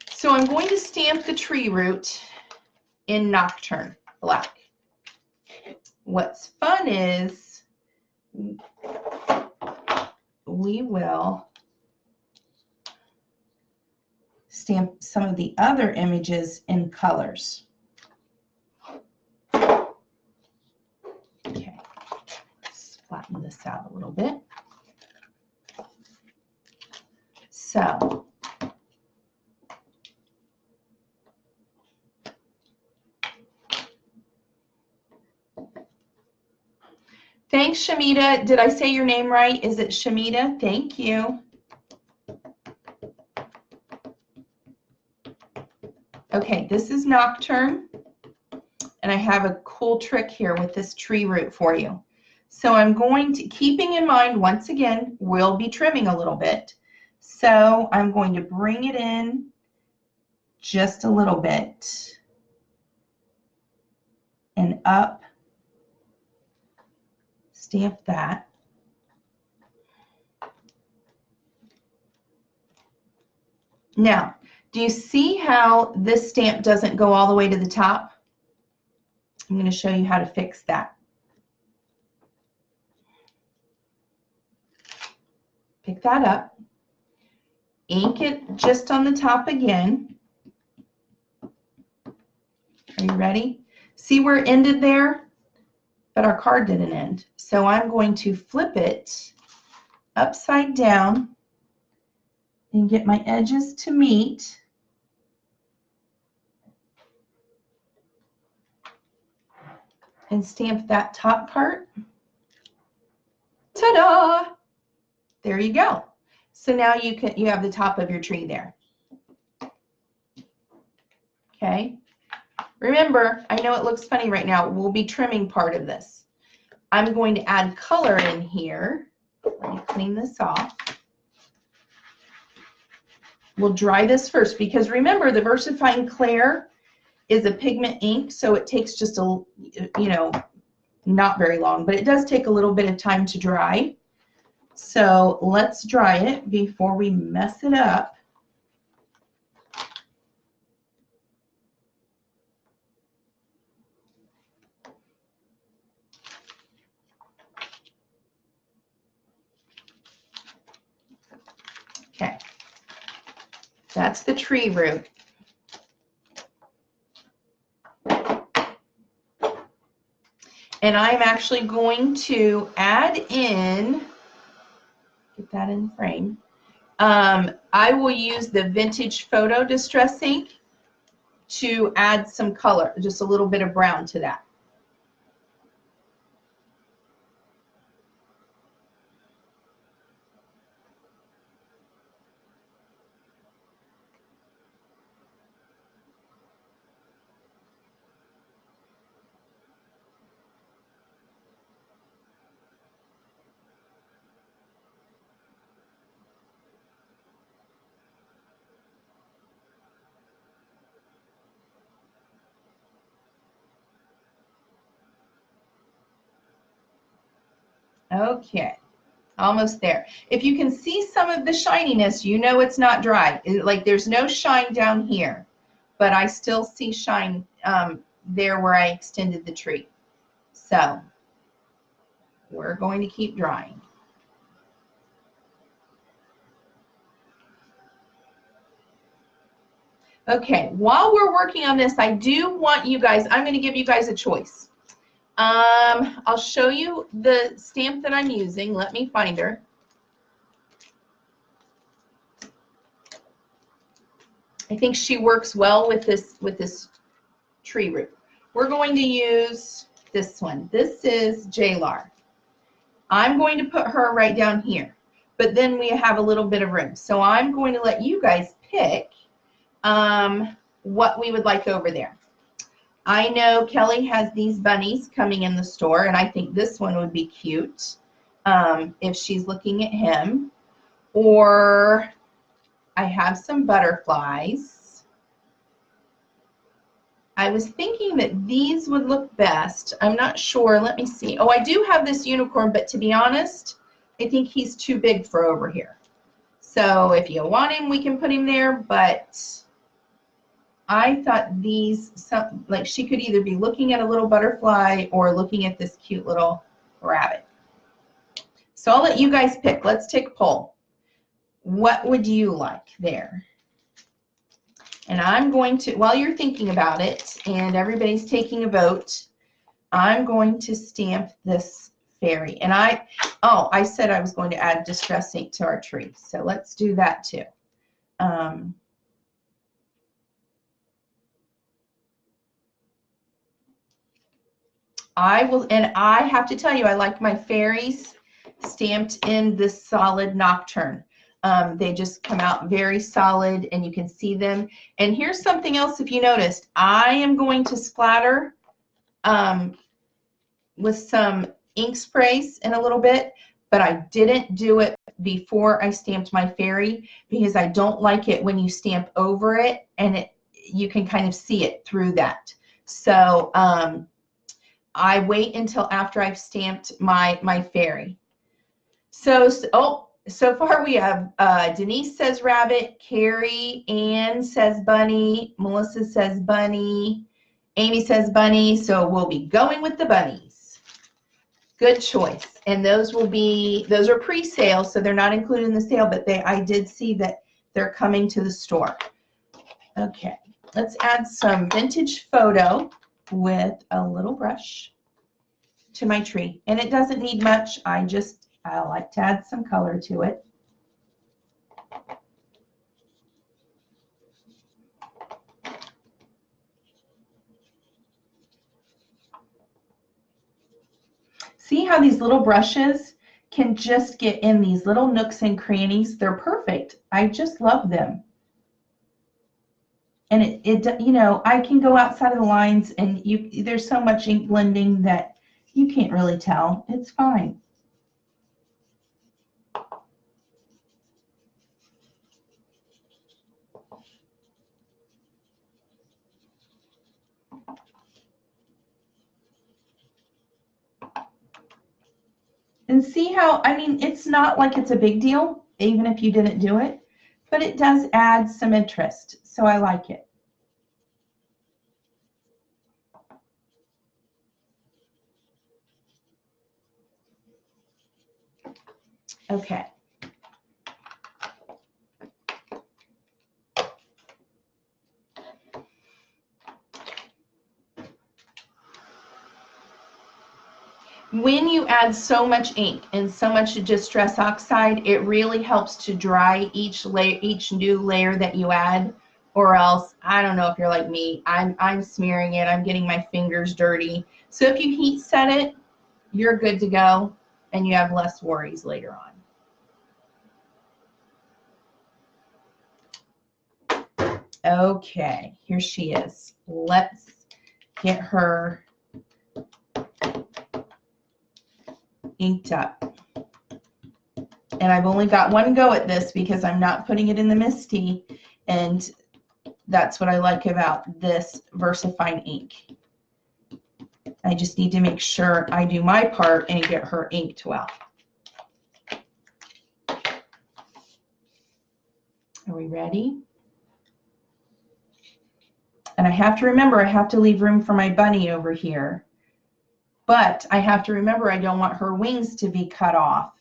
So I'm going to stamp the tree root in Nocturn black. What's fun is we will stamp some of the other images in colors. Okay, let's flatten this out a little bit. So thanks, Shamita. Did I say your name right? Is it Shamita? Thank you. Okay, this is Nocturne. And I have a cool trick here with this tree root for you. So I'm going to, keeping in mind, once again, we'll be trimming a little bit. So I'm going to bring it in just a little bit and up. Stamp that. Now, do you see how this stamp doesn't go all the way to the top? I'm going to show you how to fix that. Pick that up. Ink it just on the top again. Are you ready? See where it ended there? But our card didn't end. So I'm going to flip it upside down and get my edges to meet. And stamp that top part. Ta-da! There you go. So now you have the top of your tree there. Okay. Remember, I know it looks funny right now. We'll be trimming part of this. I'm going to add color in here. Let me clean this off. We'll dry this first because remember the Versafine Clair is a pigment ink, so it takes just a, you know, not very long, but it does take a little bit of time to dry. So let's dry it before we mess it up. Okay, that's the tree root. And I'm actually going to add in, get that in frame. I will use the Vintage Photo Distress ink to add some color, just a little bit of brown to that. Okay, almost there. If you can see some of the shininess, you know it's not dry. Like there's no shine down here, but I still see shine there where I extended the tree. So we're going to keep drying. Okay, while we're working on this, I do want you guys, I'm going to give you guys a choice. I'll show you the stamp that I'm using. Let me find her. I think she works well with this tree root. We're going to use this one. This is JLAR. I'm going to put her right down here, but then we have a little bit of room. So I'm going to let you guys pick what we would like over there. I know Kelly has these bunnies coming in the store, and I think this one would be cute if she's looking at him. Or I have some butterflies. I was thinking that these would look best. I'm not sure. Let me see. Oh, I do have this unicorn, but to be honest, I think he's too big for over here. So if you want him, we can put him there, but I thought these, like she could either be looking at a little butterfly or looking at this cute little rabbit. So I'll let you guys pick. Let's take a poll. What would you like there? And I'm going to, while you're thinking about it and everybody's taking a vote, I'm going to stamp this fairy. And I said I was going to add distress ink to our tree. So let's do that too. I will, and I have to tell you, I like my fairies stamped in this solid Nocturn. They just come out very solid and you can see them. And here's something else, if you noticed, I am going to splatter with some ink sprays in a little bit, but I didn't do it before I stamped my fairy because I don't like it when you stamp over it and you can kind of see it through that. So I wait until after I've stamped my fairy. So far we have Denise says rabbit, Carrie, Ann says bunny, Melissa says bunny, Amy says bunny, so we'll be going with the bunnies. Good choice. And those are pre-sale, so they're not included in the sale, but I did see that they're coming to the store. Okay, let's add some Vintage Photo with a little brush to my tree. And it doesn't need much. I like to add some color to it. See how these little brushes can just get in these little nooks and crannies? They're perfect. I just love them. And you know, I can go outside of the lines and there's so much ink blending that you can't really tell. It's fine. And see how, I mean, it's not like it's a big deal, even if you didn't do it, but it does add some interest. So I like it. Okay. When you add so much ink and so much Distress Oxide, it really helps to dry each layer, each new layer that you add, or else, I don't know if you're like me, I'm smearing it, I'm getting my fingers dirty. So if you heat set it, you're good to go and you have less worries later on. Okay, here she is. Let's get her inked up. And I've only got one go at this because I'm not putting it in the Misty, and that's what I like about this Versafine ink. I just need to make sure I do my part and get her inked well. Are we ready? And I have to remember I have to leave room for my bunny over here. But I have to remember I don't want her wings to be cut off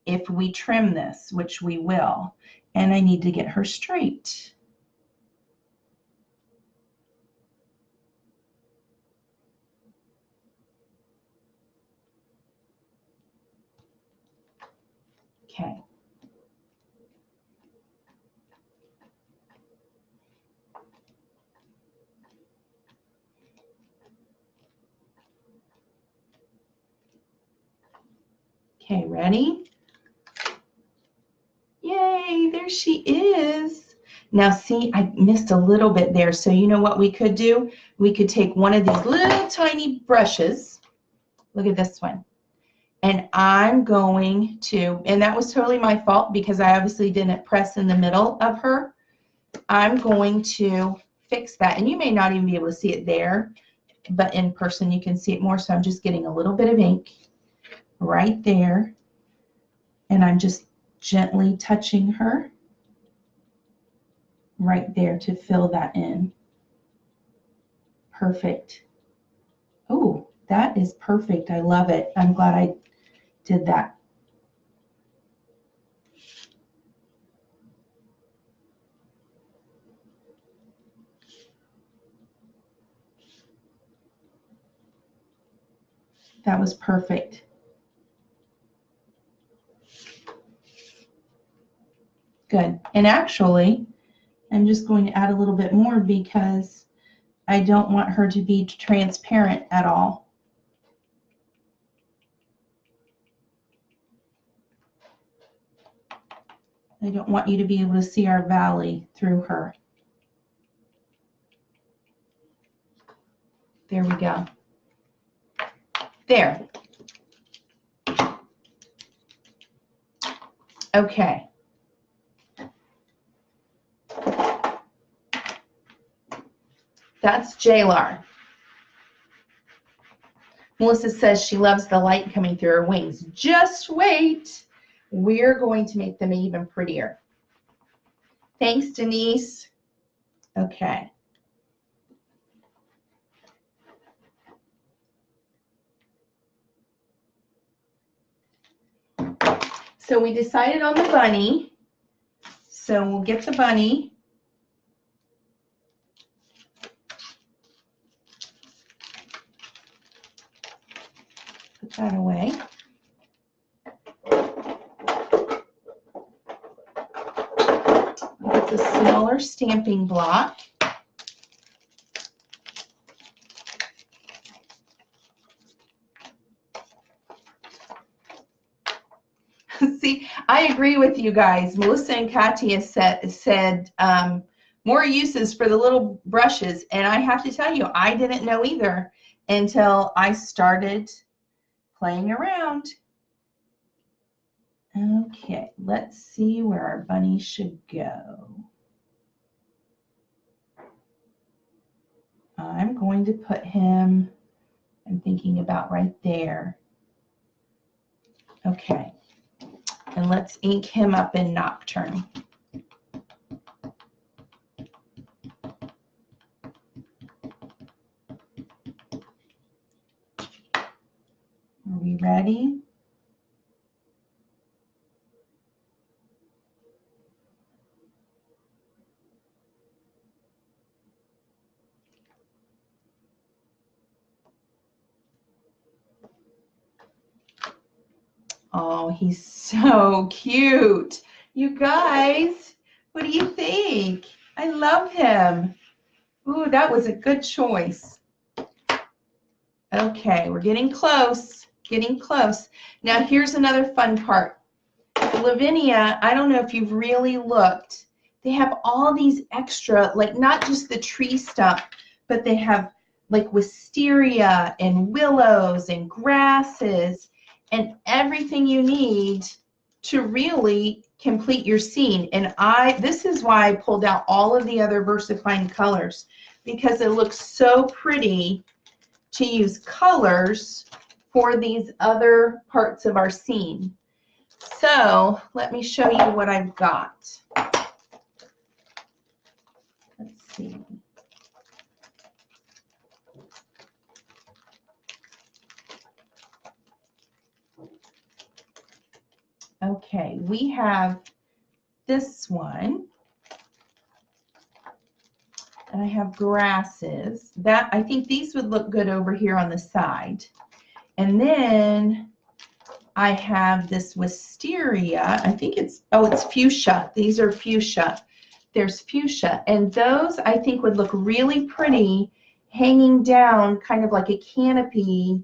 if we trim this, which we will. And I need to get her straight. Okay. Okay, ready? Yay, there she is. Now see, I missed a little bit there. So you know what we could do? We could take one of these little tiny brushes. Look at this one. And I'm going to, and that was totally my fault because I obviously didn't press in the middle of her. I'm going to fix that. And you may not even be able to see it there, but in person you can see it more. So I'm just getting a little bit of ink right there. And I'm just gently touching her right there to fill that in. Perfect. Oh, that is perfect. I love it. I'm glad I did that. That was perfect. Good. And actually, I'm just going to add a little bit more because I don't want her to be transparent at all. I don't want you to be able to see our valley through her. There we go. There. Okay. That's JLR. Melissa says she loves the light coming through her wings. Just wait. We're going to make them even prettier. Thanks, Denise. Okay. So we decided on the bunny. So we'll get the bunny. Put that away. Get the smaller stamping block. See, I agree with you guys. Melissa and Katia said more uses for the little brushes, and I have to tell you, I didn't know either until I started playing around. Okay, let's see where our bunny should go. I'm going to put him, I'm thinking about right there. Okay, and let's ink him up in Nocturne. Are we ready? Oh, he's so cute. You guys, what do you think? I love him. Ooh, that was a good choice. Okay, we're getting close, getting close. Now here's another fun part. Lavinia, I don't know if you've really looked, they have all these extra, like not just the tree stuff, but they have like wisteria and willows and grasses and everything you need to really complete your scene. And this is why I pulled out all of the other Versafine colors, because it looks so pretty to use colors for these other parts of our scene. So let me show you what I've got. Let's see. Okay, we have this one. And I have grasses. I think these would look good over here on the side. And then I have this wisteria. I think it's fuchsia. These are fuchsia. There's fuchsia. And those I think would look really pretty hanging down kind of like a canopy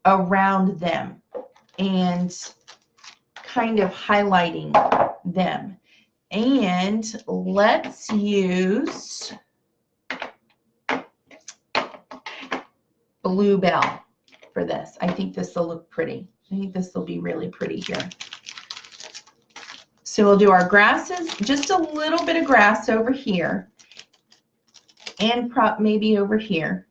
around them and kind of highlighting them. And let's use Belle for this. I think this will look pretty. I think this will be really pretty here. So we'll do our grasses, just a little bit of grass over here, and maybe over here,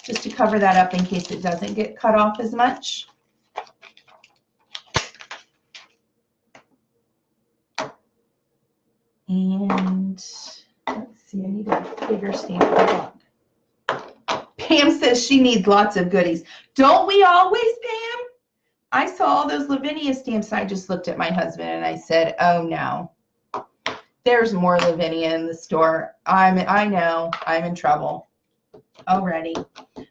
just to cover that up in case it doesn't get cut off as much. And let's see, I need a bigger stamp book. Pam says she needs lots of goodies. Don't we always, Pam? I saw all those Lavinia stamps. I just looked at my husband and I said, oh no, there's more Lavinia in the store. I know, I'm in trouble already.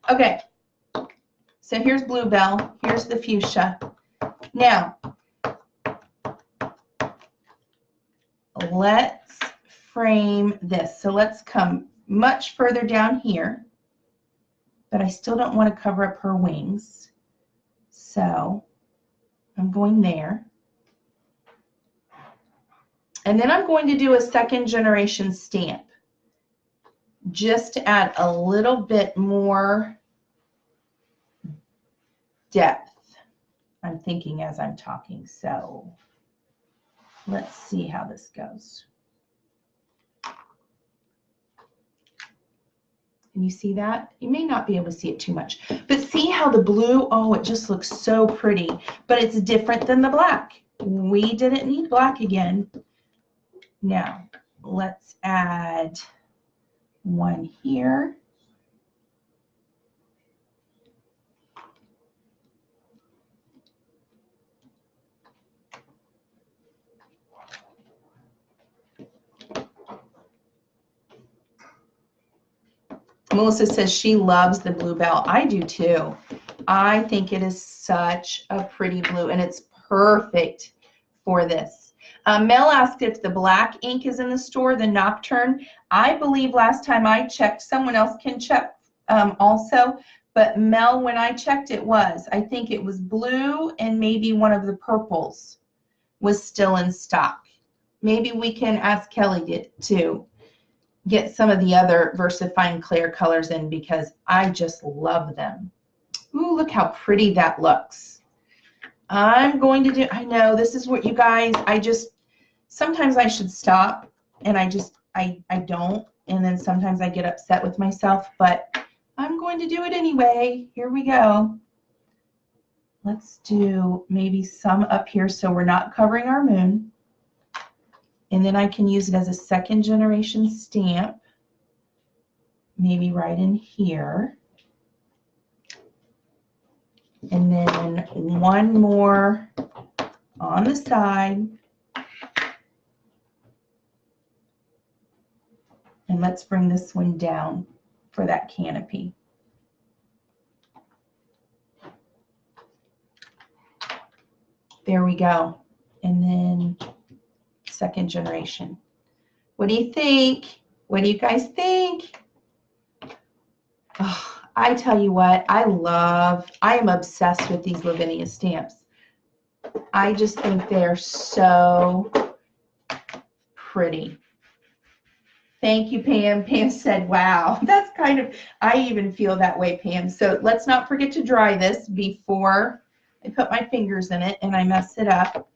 Okay, so here's Belle. Here's the fuchsia. Now, let's frame this. So let's come much further down here, but I still don't want to cover up her wings. So I'm going there. And then I'm going to do a second generation stamp just to add a little bit more depth. I'm thinking as I'm talking. So let's see how this goes. Can you see that? You may not be able to see it too much, but see how the blue, oh, it just looks so pretty, but it's different than the black. We didn't need black again. Now, let's add one here. Melissa says she loves the Belle. I do too. I think it is such a pretty blue, and it's perfect for this. Mel asked if the black ink is in the store, the Nocturn. I believe last time I checked, someone else can check also, but Mel, when I checked, it was. I think it was blue and maybe one of the purples was still in stock. Maybe we can ask Kelly to get some of the other Versafine Clair colors in, because I just love them. Ooh, look how pretty that looks. I'm going to do, I know this is what you guys, sometimes I should stop and I don't, and then sometimes I get upset with myself, but I'm going to do it anyway. Here we go. let's do maybe some up here so we're not covering our moon. And then I can use it as a second generation stamp, maybe right in here. And then one more on the side. And let's bring this one down for that canopy. There we go. And then second generation. What do you think? What do you guys think? Oh, I tell you what, I am obsessed with these Lavinia stamps. I just think they're so pretty. Thank you, Pam. Pam said, wow, that's kind of, I even feel that way, Pam. So let's not forget to dry this before I put my fingers in it and I mess it up.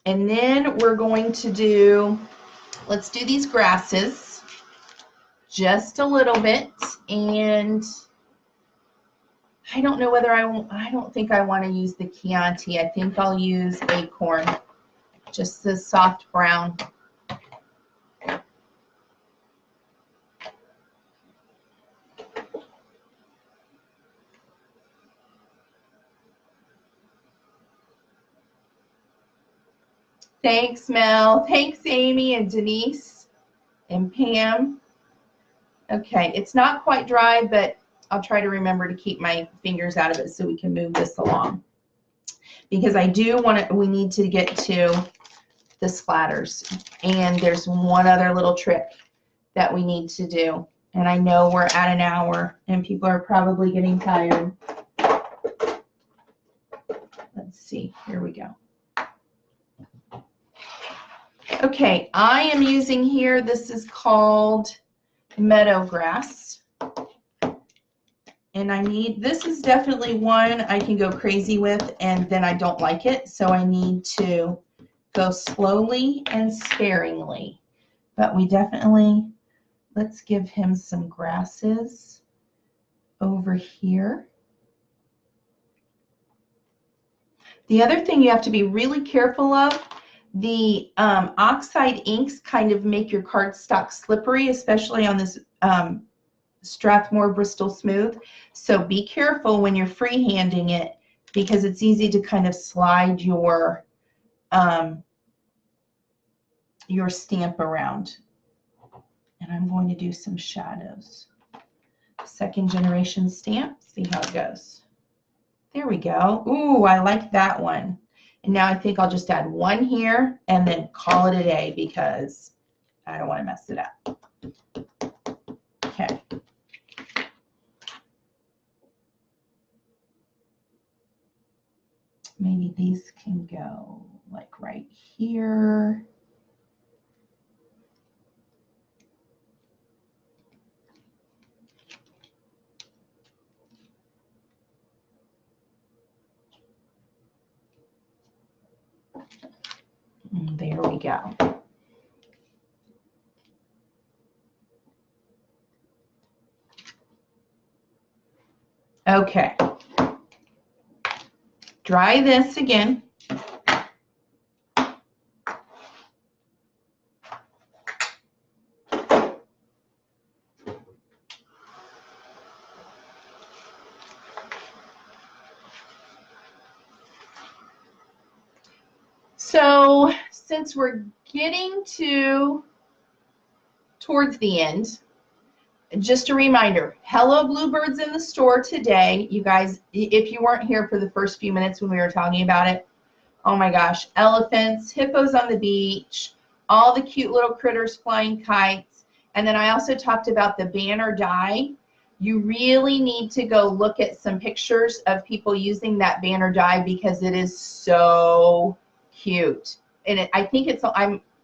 And then we're going to do, let's do these grasses just a little bit. And I don't know whether I don't think I want to use the Chianti. I think I'll use Acorn, just the soft brown. Thanks, Mel. Thanks, Amy and Denise and Pam. Okay, it's not quite dry, but I'll try to remember to keep my fingers out of it so we can move this along. Because I do want to, we need to get to the splatters. And there's one other little trick that we need to do. And I know we're at an hour and people are probably getting tired. Let's see, here we go. Okay, I am using here, this is called meadow grass. And I need, this is definitely one I can go crazy with and then I don't like it. So I need to go slowly and sparingly. But we definitely, let's give him some grasses over here. The other thing you have to be really careful of, the Oxide inks kind of make your cardstock slippery, especially on this Strathmore Bristol Smooth. So be careful when you're freehanding it because it's easy to kind of slide your stamp around. And I'm going to do some shadows. Second generation stamp, see how it goes. There we go. Ooh, I like that one. And now I think I'll just add one here and then call it a day because I don't want to mess it up. Okay. Maybe these can go like right here. And there we go. Okay. Dry this again. So since we're getting towards the end, just a reminder, hello bluebirds in the store today. You guys, if you weren't here for the first few minutes when we were talking about it, oh my gosh, elephants, hippos on the beach, all the cute little critters flying kites. And then I also talked about the banner dye. You really need to go look at some pictures of people using that banner dye because it is so cute. And I think it's,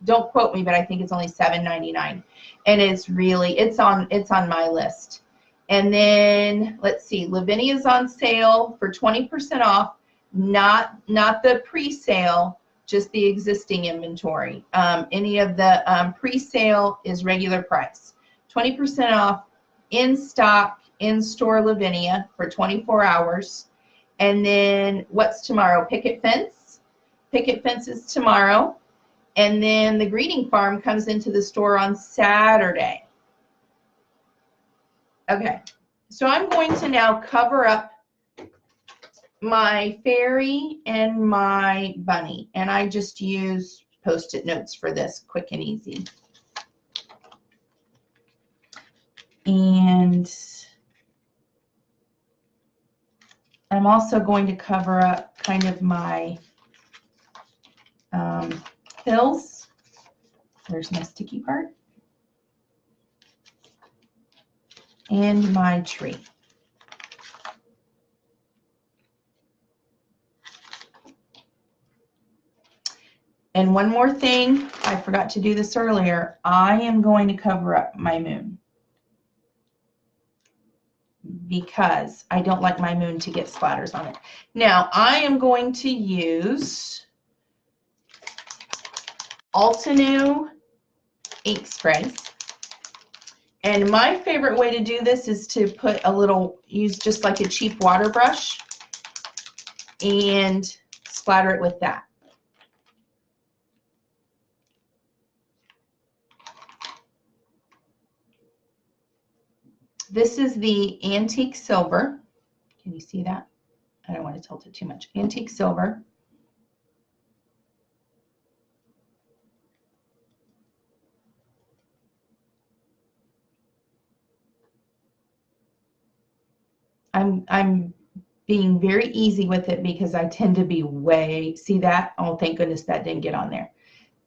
don't quote me, but I think it's only $7.99. And it's really, it's on my list. And then let's see, Lavinia is on sale for 20% off, not the pre-sale, just the existing inventory. Any of the pre-sale is regular price. 20% off in stock, in-store Lavinia for 24 hours. And then what's tomorrow? Picket fence. Picket fence is tomorrow. And then the greeting farm comes into the store on Saturday. Okay, so I'm going to now cover up my fairy and my bunny. And I just use Post-it notes for this, quick and easy. And I'm also going to cover up kind of my hills. There's my sticky part. And my tree. And one more thing, I forgot to do this earlier. I am going to cover up my moon, because I don't like my moon to get splatters on it. Now, I am going to use Altenew ink sprays. And my favorite way to do this is to put a little, use just like a cheap water brush and splatter it with that. This is the antique silver. Can you see that? I don't want to tilt it too much. Antique silver. I'm being very easy with it because I tend to be way, see that? Oh, thank goodness that didn't get on there.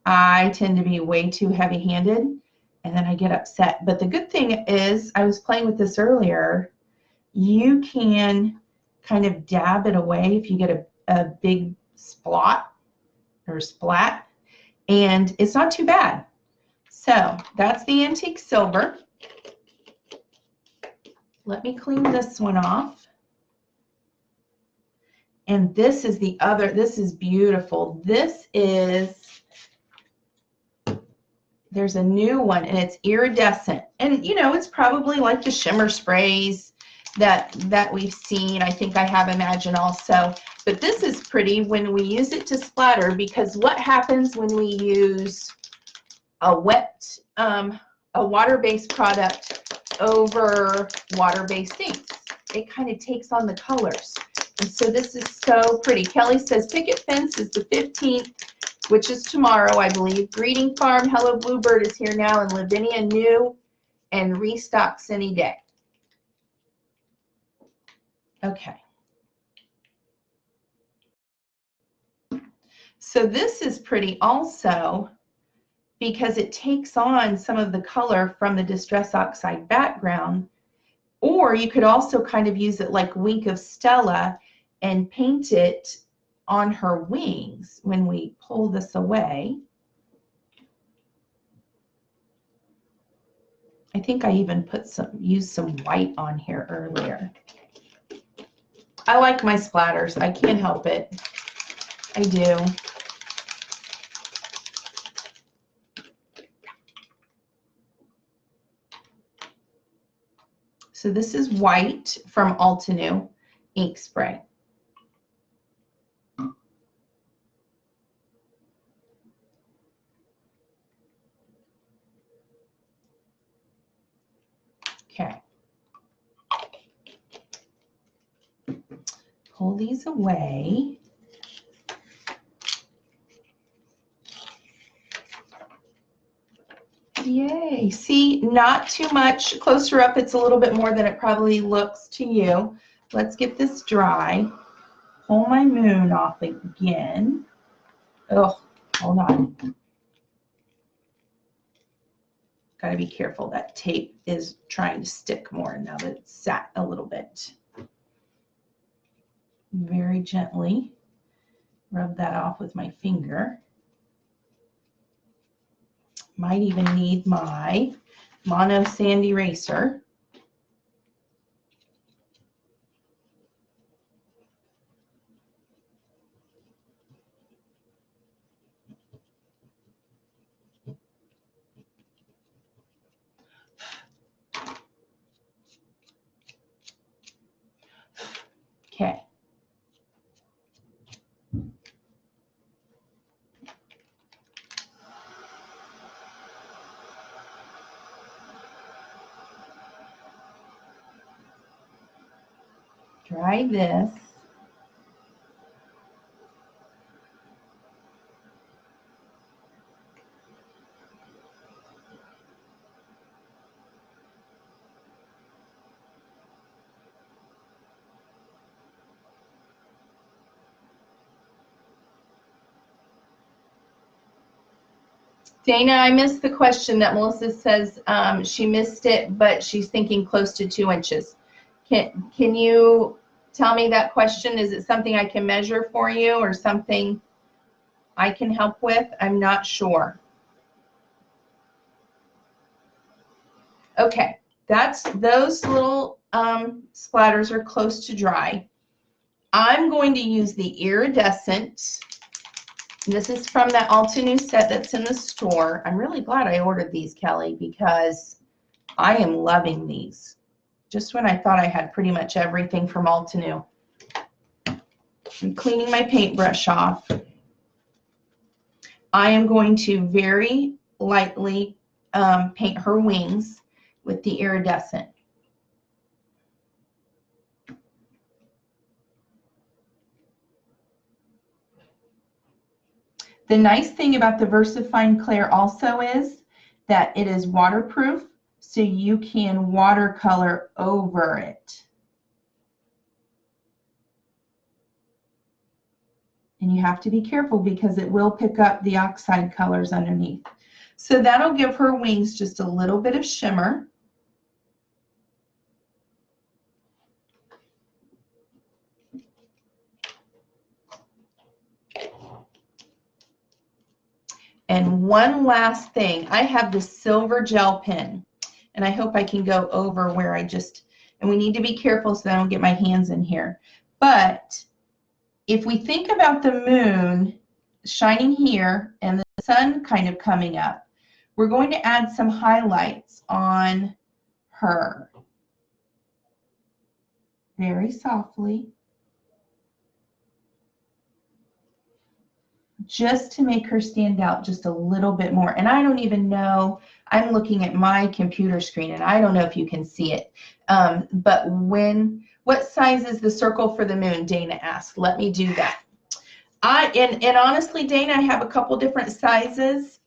I tend to be way too heavy-handed, and then I get upset. But the good thing is, I was playing with this earlier, you can kind of dab it away if you get a big splot or splat, and it's not too bad. So that's the antique silver. Let me clean this one off. And this is the other, this is beautiful. This is, there's a new one, and it's iridescent. And you know, it's probably like the shimmer sprays that we've seen. I think I have Imagine also. But this is pretty when we use it to splatter, because what happens when we use a wet, a water-based product over water-based inks? It kind of takes on the colors. And so this is so pretty. Kelly says Picket Fence is the 15th, which is tomorrow, I believe. Greeting Farm, Hello Bluebird is here now, and Lavinia new and restocks any day. Okay. So this is pretty also, because it takes on some of the color from the Distress Oxide background. Or you could also kind of use it like Wink of Stella and paint it on her wings when we pull this away. I think I even used some white on here earlier. I like my splatters. I can't help it. I do. So this is white from Altenew ink spray. Okay. Pull these away. Yay. See, not too much. Closer up, it's a little bit more than it probably looks to you. Let's get this dry. Pull my moon off again. Oh, hold on. Got to be careful. That tape is trying to stick more now that it's sat a little bit. Very gently rub that off with my finger. Might even need my Mono Sand Eraser. Dry this. Dana, I missed the question that Melissa says she missed it, but she's thinking close to 2 inches. Can you tell me that question? Is it something I can measure for you or something I can help with? I'm not sure. Okay, those little splatters are close to dry. I'm going to use the Irridescent. This is from that Altenew set that's in the store. I'm really glad I ordered these, Kelly, because I am loving these. Just when I thought I had pretty much everything from Altenew. I'm cleaning my paintbrush off. I am going to very lightly paint her wings with the Irridescent. The nice thing about the Versafine Clair also is that it is waterproof, so you can watercolor over it. And you have to be careful because it will pick up the Oxide colors underneath. So that'll give her wings just a little bit of shimmer. And one last thing, I have the silver gel pen, and I hope I can go over where and we need to be careful so I don't get my hands in here. But if we think about the moon shining here and the sun kind of coming up, we're going to add some highlights on her. Very softly. Just to make her stand out just a little bit more. And I don't even know, I'm looking at my computer screen and I don't know if you can see it. But what size is the circle for the moon? Dana asked. Let me do that. And honestly, Dana, I have a couple different sizes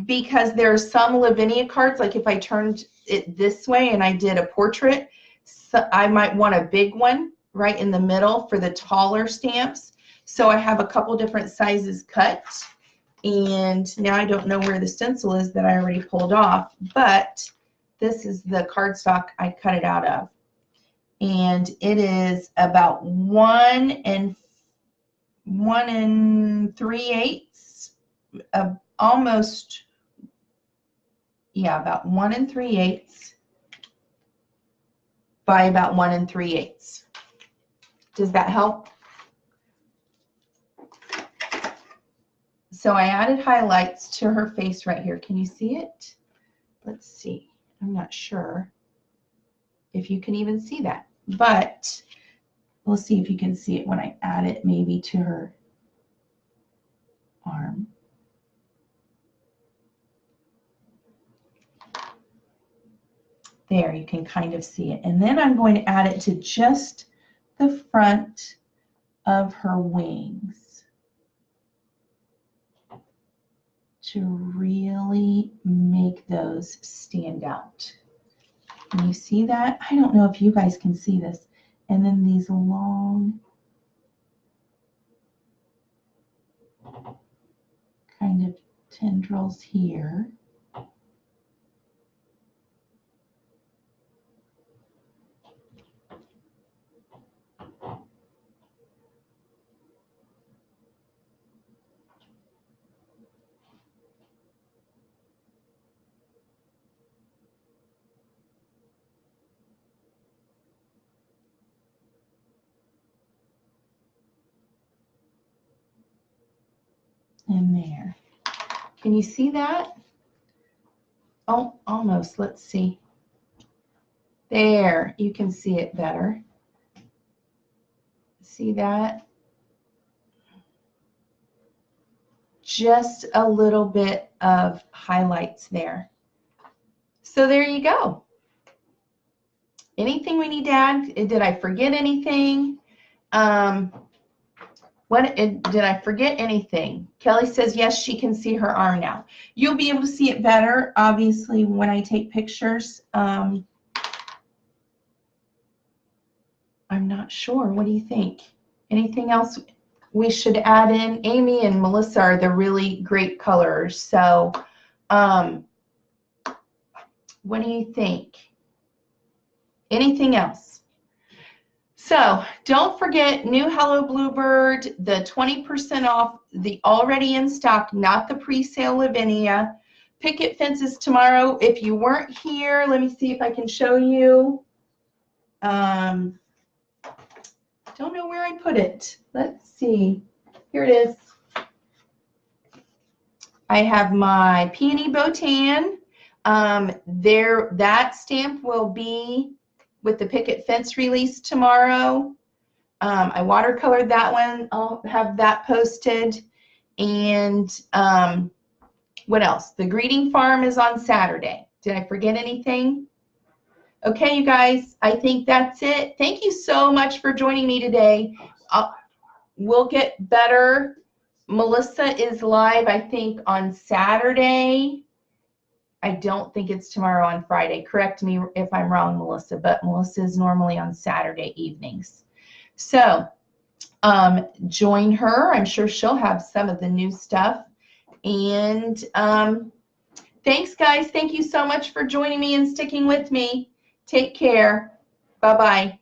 because there are some Lavinia cards, like if I turned it this way and I did a portrait, so I might want a big one right in the middle for the taller stamps. So I have a couple different sizes cut, and now I don't know where the stencil is that I already pulled off, but this is the cardstock I cut it out of. And it is about 1 3/8, almost, yeah, about 1 3/8 by about 1 3/8. Does that help? So I added highlights to her face right here. Can you see it? Let's see. I'm not sure if you can even see that, but we'll see if you can see it when I add it maybe to her arm. There, you can kind of see it. And then I'm going to add it to just the front of her wings to really make those stand out. Can you see that? I don't know if you guys can see this. And then these long kind of tendrils here. And there. Can you see that? Oh, almost. Let's see. There, you can see it better. See that? Just a little bit of highlights there. So there you go. Anything we need to add? Did I forget anything? Did I forget anything? Kelly says, yes, she can see her arm now. You'll be able to see it better, obviously, when I take pictures. I'm not sure. What do you think? Anything else we should add in? Amy and Melissa are the really great colors. So what do you think? Anything else? So don't forget, new Hello Bluebird, the 20% off, the already in stock, not the pre-sale Lavinia. Picket fences tomorrow. If you weren't here, let me see if I can show you. Don't know where I put it. Let's see. Here it is. I have my Peony Botan. That stamp will be with the Picket fence release tomorrow. I watercolored that one. I'll have that posted. And what else? The Greeting Farm is on Saturday. Did I forget anything? Okay, you guys, I think that's it. Thank you so much for joining me today. We'll get better. Melissa is live, I think, on Saturday. I don't think it's tomorrow on Friday. Correct me if I'm wrong, Melissa, but Melissa is normally on Saturday evenings. So join her. I'm sure she'll have some of the new stuff. And thanks, guys. Thank you so much for joining me and sticking with me. Take care. Bye-bye.